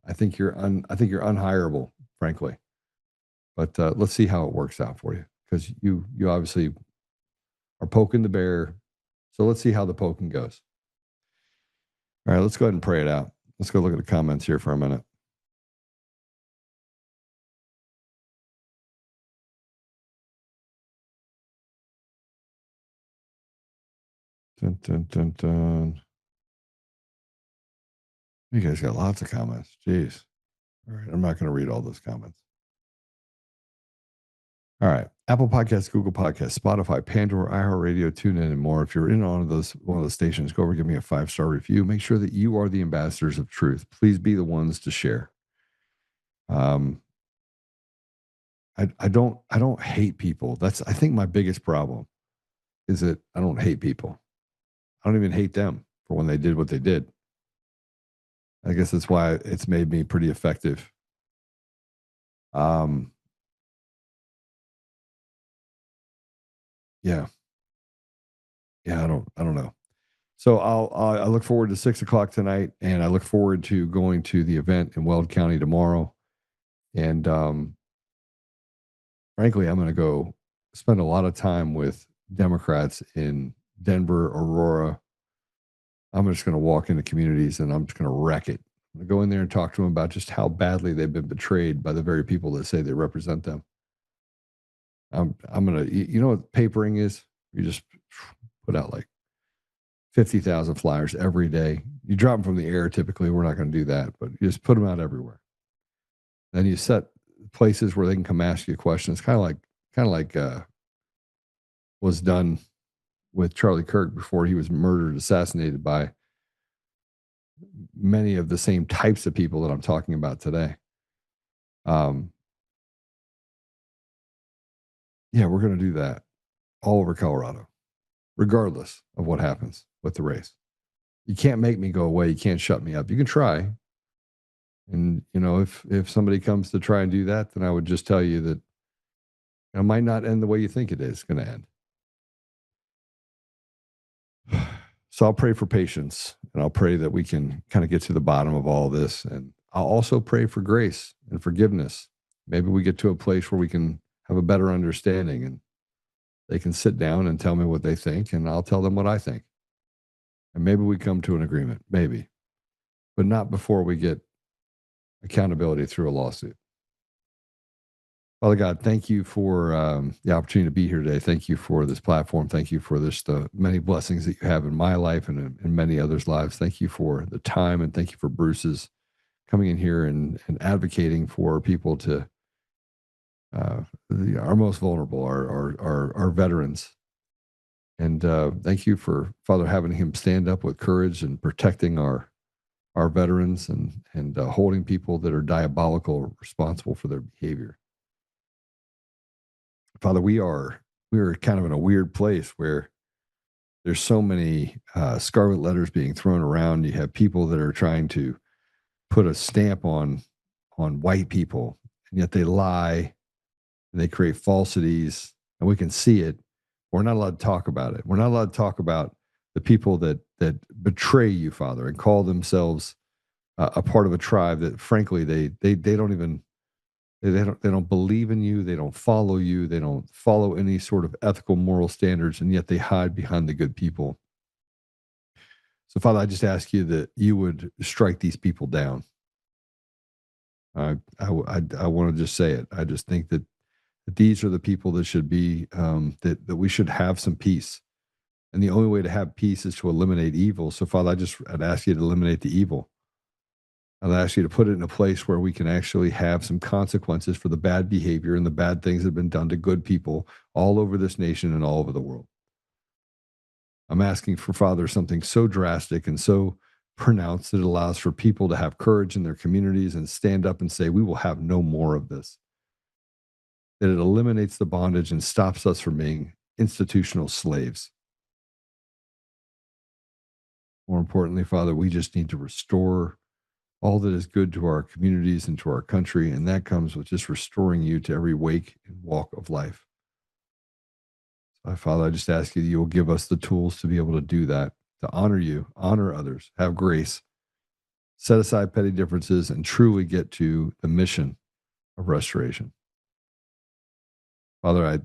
I think you're unhireable, frankly. But let's see how it works out for you, because you obviously are poking the bear. So let's see how the poking goes. All right, let's go ahead and pray it out. Let's go look at the comments here for a minute. Dun, dun, dun, dun. You guys got lots of comments. Jeez. All right, I'm not going to read all those comments. All right, Apple Podcasts, Google Podcasts, Spotify, Pandora, iHeartRadio, TuneIn, and more. If you're in one of those stations, go over and give me a 5-star review. Make sure that you are the ambassadors of truth. Please be the ones to share. I don't hate people. That's, I think, my biggest problem is that I don't hate people. I don't even hate them for when they did what they did. I guess that's why it's made me pretty effective. Yeah, I don't know. So I look forward to 6:00 tonight, and I look forward to going to the event in Weld County tomorrow. And frankly, I'm going to go spend a lot of time with Democrats in Denver, Aurora. I'm just going to walk into communities and I'm just going to wreck it. I'm going to go in there and talk to them about just how badly they've been betrayed by the very people that say they represent them. I'm going to, you know what papering is? You just put out like 50,000 flyers every day. You drop them from the air. Typically, we're not going to do that, but you just put them out everywhere. Then you set places where they can come ask you questions, kind of like was done with Charlie Kirk before he was murdered, assassinated by many of the same types of people that I'm talking about today. Yeah, we're going to do that all over Colorado, regardless of what happens with the race. You can't make me go away. You can't shut me up. You can try. And, you know, if somebody comes to try and do that, then I would just tell you that it might not end the way you think it is going to end. So I'll pray for patience, and I'll pray that we can kind of get to the bottom of all this. And I'll also pray for grace and forgiveness. Maybe we get to a place where we can have a better understanding and they can sit down and tell me what they think, and I'll tell them what I think. And maybe we come to an agreement, maybe, but not before we get accountability through a lawsuit. Father God, thank you for the opportunity to be here today. Thank you for this platform. Thank you for the many blessings that you have in my life and in many others' lives. Thank you for the time, and thank you for Bruce's coming in here and advocating for people to our most vulnerable, our veterans. And thank you for, Father, having him stand up with courage and protecting our veterans and holding people that are diabolical responsible for their behavior. Father, we are kind of in a weird place where there's so many scarlet letters being thrown around. You have people that are trying to put a stamp on white people, and yet they lie and they create falsities, and we can see it. We're not allowed to talk about it. We're not allowed to talk about the people that betray you, Father, and call themselves a part of a tribe that, frankly, they don't even they don't believe in you. They don't follow you. They don't follow any sort of ethical, moral standards, and yet they hide behind the good people. So, Father, I just ask you that you would strike these people down. I want to just say it. I just think that these are the people that should be that we should have some peace, and the only way to have peace is to eliminate evil. So, Father, I'd ask you to eliminate the evil. I'd ask you to put it in a place where we can actually have some consequences for the bad behavior and the bad things that have been done to good people all over this nation and all over the world. I'm asking for, Father, something so drastic and so pronounced that it allows for people to have courage in their communities and stand up and say, we will have no more of this. That it eliminates the bondage and stops us from being institutional slaves. More importantly, Father, we just need to restore all that is good to our communities and to our country, and that comes with just restoring you to every wake and walk of life. So, Father, I just ask you that you will give us the tools to be able to do that, to honor you, honor others, have grace, set aside petty differences, and truly get to the mission of restoration. Father,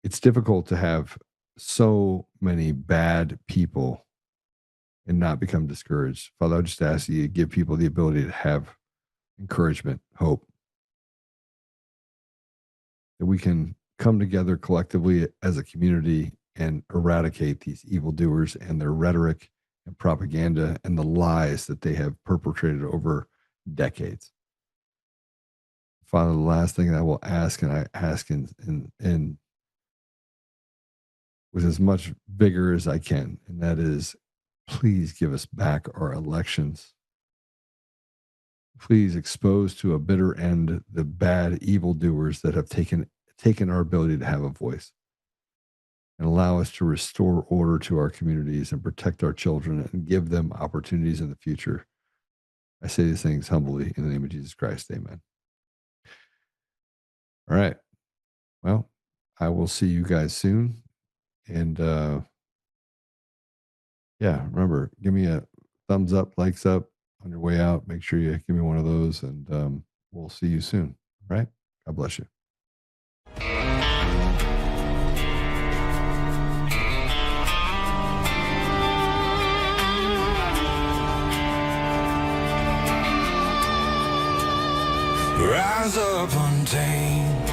it's difficult to have so many bad people and not become discouraged. Father, I just ask you to give people the ability to have encouragement, hope, that we can come together collectively as a community and eradicate these evildoers and their rhetoric and propaganda and the lies that they have perpetrated over decades. Father, the last thing that I will ask, and I ask in with as much vigor as I can, and that is, please give us back our elections. Please expose to a bitter end the bad evildoers that have taken our ability to have a voice, and allow us to restore order to our communities and protect our children and give them opportunities in the future. I say these things humbly in the name of Jesus Christ. Amen. All right. Well, I will see you guys soon. And yeah, remember, give me a thumbs up, likes up on your way out. Make sure you give me one of those, and we'll see you soon. All right? God bless you. Rise up untamed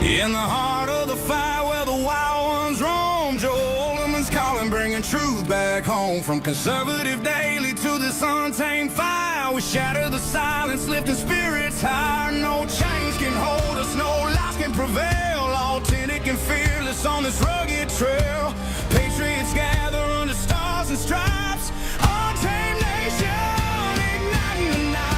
in the heart of the fire where the wild ones roam. Joe Oltmann's calling, bringing truth back home. From conservative daily to this untamed fire, we shatter the silence, lifting spirits higher. No chains can hold us, no lies can prevail. Authentic and fearless on this rugged trail. Patriots gather under stars and stripes. Untamed nation, igniting the night.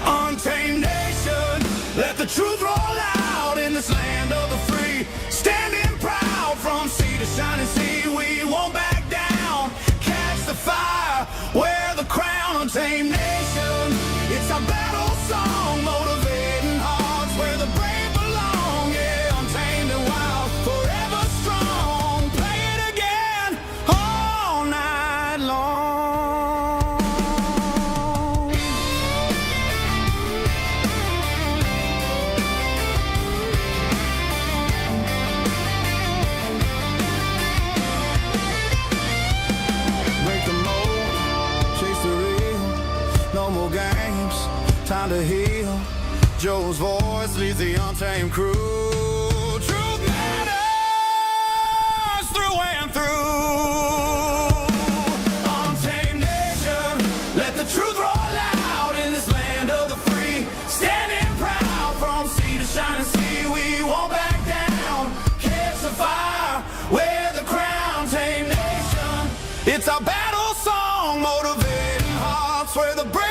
Untamed nation, let the truth roll out in this land of the free. Standing proud from sea to shining sea, we won't back down. Catch the fire, wear the crown. Untamed nation, it's our battle song, motivating hearts where the brave belong. Yeah, untamed and wild, forever strong. Play it again all night long. Break the mold, chase the time to heal. Joe's voice leads the Untamed crew. Truth matters through and through. Untamed nation, let the truth roll out in this land of the free. Standing proud from sea to shining sea, we won't back down. Catch the fire, wear the crown, Untamed nation. It's our battle song, motivating hearts where the brave